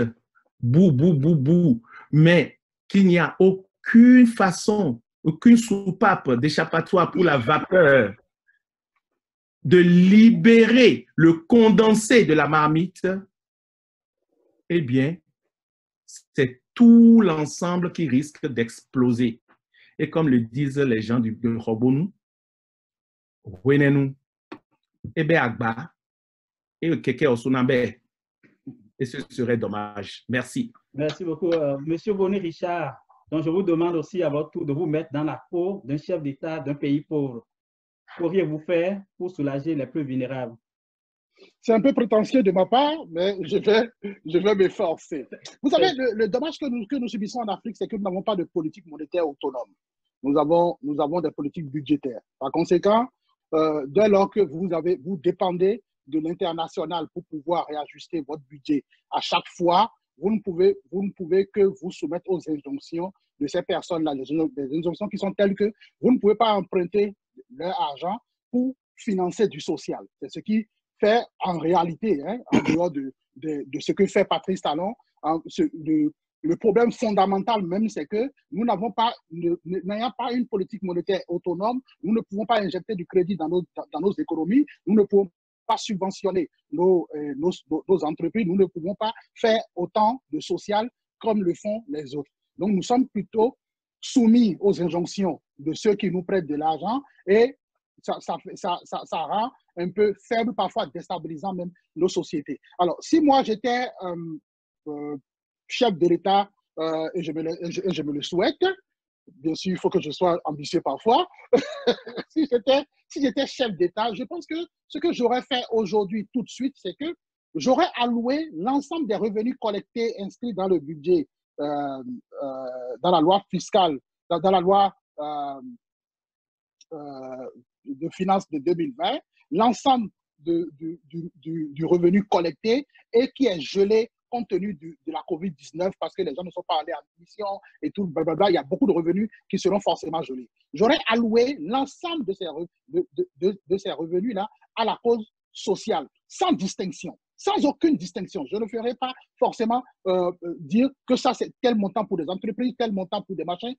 boue, mais qu'il n'y a aucune façon, aucune soupape d'échappatoire pour la vapeur de libérer le condensé de la marmite, eh bien, c'est tout l'ensemble qui risque d'exploser. Et comme le disent les gens de Robonu, Wenenu, Ebe Agba, et Keke Osunabe. Et ce serait dommage. Merci. Merci beaucoup. Monsieur Bonnet Richard, donc je vous demande aussi à votre tour de vous mettre dans la peau d'un chef d'État d'un pays pauvre. Qu'auriez-vous fait pour soulager les plus vulnérables? C'est un peu prétentieux de ma part, mais je vais m'efforcer. Vous savez, le dommage que nous subissons en Afrique, c'est que nous n'avons pas de politique monétaire autonome. Nous avons des politiques budgétaires. Par conséquent, dès lors que vous dépendez de l'international pour pouvoir réajuster votre budget à chaque fois, vous ne pouvez que vous soumettre aux injonctions de ces personnes-là, des injonctions qui sont telles que vous ne pouvez pas emprunter leur argent pour financer du social. C'est ce qui fait en réalité, hein, en dehors de ce que fait Patrice Talon, le problème fondamental même, c'est que nous n'ayant pas une politique monétaire autonome, nous ne pouvons pas injecter du crédit dans nos économies, nous ne pouvons pas subventionner nos entreprises, nous ne pouvons pas faire autant de social comme le font les autres. Donc, nous sommes plutôt soumis aux injonctions de ceux qui nous prêtent de l'argent et ça rend un peu faible, parfois déstabilisant même nos sociétés. Alors, si moi j'étais chef de l'État et je me le souhaite, bien sûr, il faut que je sois ambitieux parfois. Si j'étais chef d'État, je pense que ce que j'aurais fait aujourd'hui tout de suite, c'est que j'aurais alloué l'ensemble des revenus collectés inscrits dans le budget, dans la loi fiscale, dans la loi de finances de 2020, l'ensemble du revenu collecté et qui est gelé compte tenu de la COVID-19 parce que les gens ne sont pas allés en mission et tout, blablabla, il y a beaucoup de revenus qui seront forcément gelés. J'aurais alloué l'ensemble de ces revenus-là à la cause sociale, sans distinction, sans aucune distinction. Je ne ferai pas forcément dire que ça c'est tel montant pour des entreprises, tel montant pour des machins.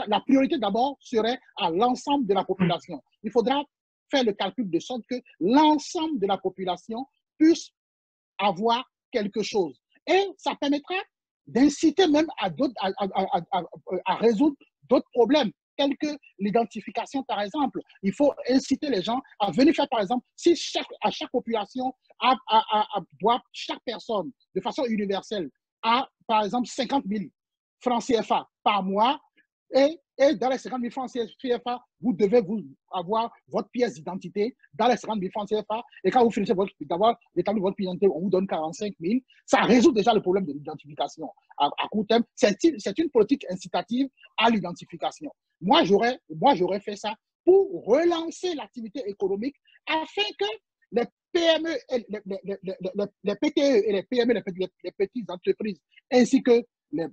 La priorité d'abord serait à l'ensemble de la population. Il faudra faire le calcul de sorte que l'ensemble de la population puisse avoir quelque chose. Et ça permettra d'inciter même à résoudre d'autres problèmes, tels que l'identification, par exemple. Il faut inciter les gens à venir faire, par exemple, si à chaque population doit, chaque personne, de façon universelle, a, par exemple, 50 000 francs CFA par mois, et dans les 50 000 francs CFA, vous devez avoir votre pièce d'identité dans les 50 000 francs CFA. Et quand vous finissez d'avoir établi votre pièce d'identité, on vous donne 45 000. Ça résout déjà le problème de l'identification. À court terme, c'est une politique incitative à l'identification. Moi, j'aurais fait ça pour relancer l'activité économique afin que les PME, les PTE et les PME, les petites entreprises, ainsi que les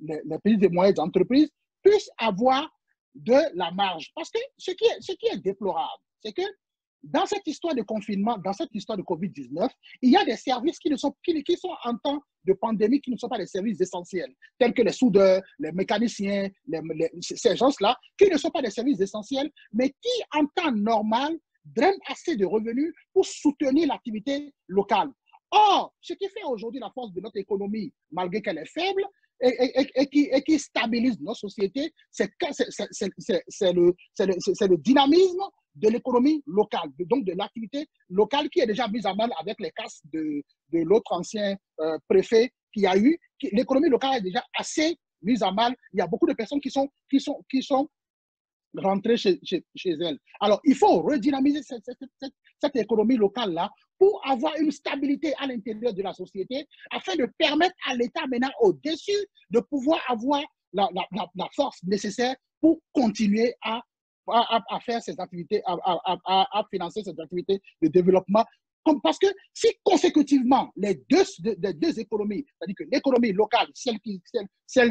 petites et moyennes entreprises, puissent avoir de la marge. Parce que ce qui est déplorable, c'est que dans cette histoire de confinement, dans cette histoire de COVID-19, il y a des services qui sont en temps de pandémie, qui ne sont pas des services essentiels, tels que les soudeurs, les mécaniciens, ces gens-là, qui ne sont pas des services essentiels, mais qui, en temps normal, drainent assez de revenus pour soutenir l'activité locale. Or, ce qui fait aujourd'hui la force de notre économie, malgré qu'elle est faible, et qui stabilise nos sociétés, c'est le dynamisme de l'économie locale, donc de l'activité locale qui est déjà mise à mal avec les casses de l'autre ancien préfet qui a eu. L'économie locale est déjà assez mise à mal. Il y a beaucoup de personnes qui sont rentrées chez elles. Alors, il faut redynamiser cette économie locale-là pour avoir une stabilité à l'intérieur de la société, afin de permettre à l'État maintenant au-dessus de pouvoir avoir la force nécessaire pour continuer à faire ces activités, à financer ces activités de développement. Parce que si consécutivement les deux économies, c'est-à-dire que l'économie locale, celle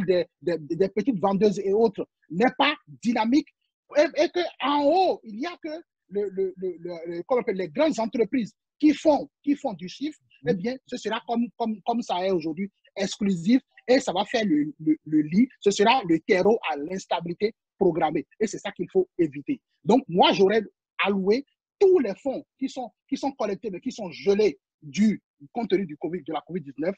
des petites vendeuses et autres, n'est pas dynamique, et qu'en haut, il n'y a que les grandes entreprises qui font du chiffre, eh bien, ce sera comme ça est aujourd'hui, exclusif, et ça va faire le lit, ce sera le terreau à l'instabilité programmée. Et c'est ça qu'il faut éviter. Donc, moi, j'aurais alloué tous les fonds qui sont collectés, mais qui sont gelés compte tenu de la COVID-19,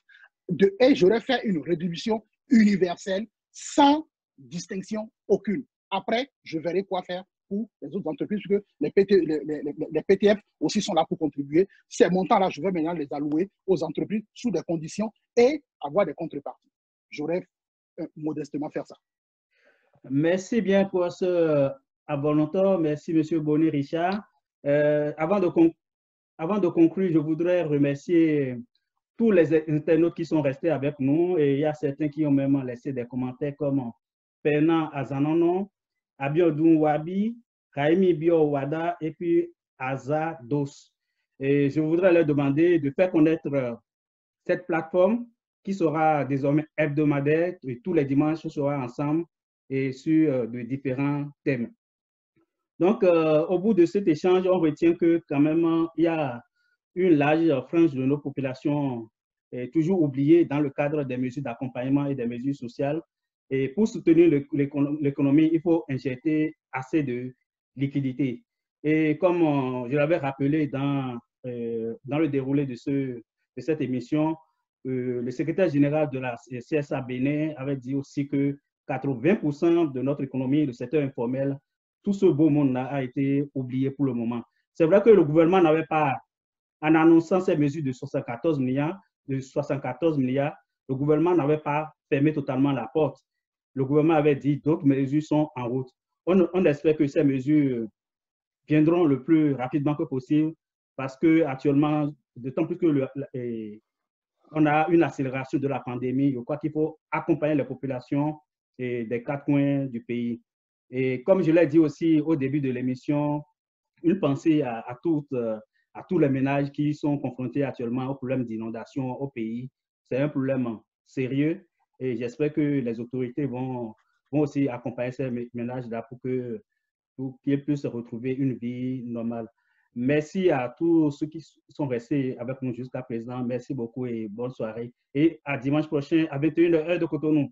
et j'aurais fait une rétribution universelle sans distinction aucune. Après, je verrai quoi faire pour les autres entreprises, puisque les PTF aussi sont là pour contribuer. Ces montants-là, je vais maintenant les allouer aux entreprises sous des conditions et avoir des contreparties. J'aurais modestement faire ça. Merci bien pour ce abonnement. Merci, M. Bonnet Richard. Avant de conclure, je voudrais remercier tous les internautes qui sont restés avec nous, et il y a certains qui ont même laissé des commentaires comme Pernan Azanono, Abiodun Wabi, Raimi Bio Wada et puis Aza Dos. Et je voudrais leur demander de faire connaître cette plateforme qui sera désormais hebdomadaire, et tous les dimanches on sera ensemble et sur de différents thèmes. Donc, au bout de cet échange, on retient que quand même, il y a une large frange de nos populations toujours oubliées dans le cadre des mesures d'accompagnement et des mesures sociales. Et pour soutenir l'économie, il faut injecter assez de liquidités. Et comme je l'avais rappelé dans le déroulé de cette émission, le secrétaire général de la CSA Bénin avait dit aussi que 80% de notre économie, le secteur informel, tout ce beau monde-là a été oublié pour le moment. C'est vrai que le gouvernement n'avait pas, en annonçant ces mesures de 74 milliards, le gouvernement n'avait pas fermé totalement la porte. Le gouvernement avait dit d'autres mesures sont en route. On espère que ces mesures viendront le plus rapidement que possible, parce qu'actuellement, d'autant plus que on a une accélération de la pandémie. Je crois qu'il faut accompagner les populations des 4 coins du pays. Et comme je l'ai dit aussi au début de l'émission, une pensée à tous les ménages qui sont confrontés actuellement au problème d'inondation au pays. C'est un problème sérieux, et j'espère que les autorités vont aussi accompagner ces ménages-là pour qu'ils puissent retrouver une vie normale. Merci à tous ceux qui sont restés avec nous jusqu'à présent. Merci beaucoup et bonne soirée. Et à dimanche prochain à 21h de Cotonou.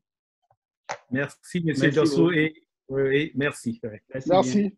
Merci, M. Jossou, et merci. Merci.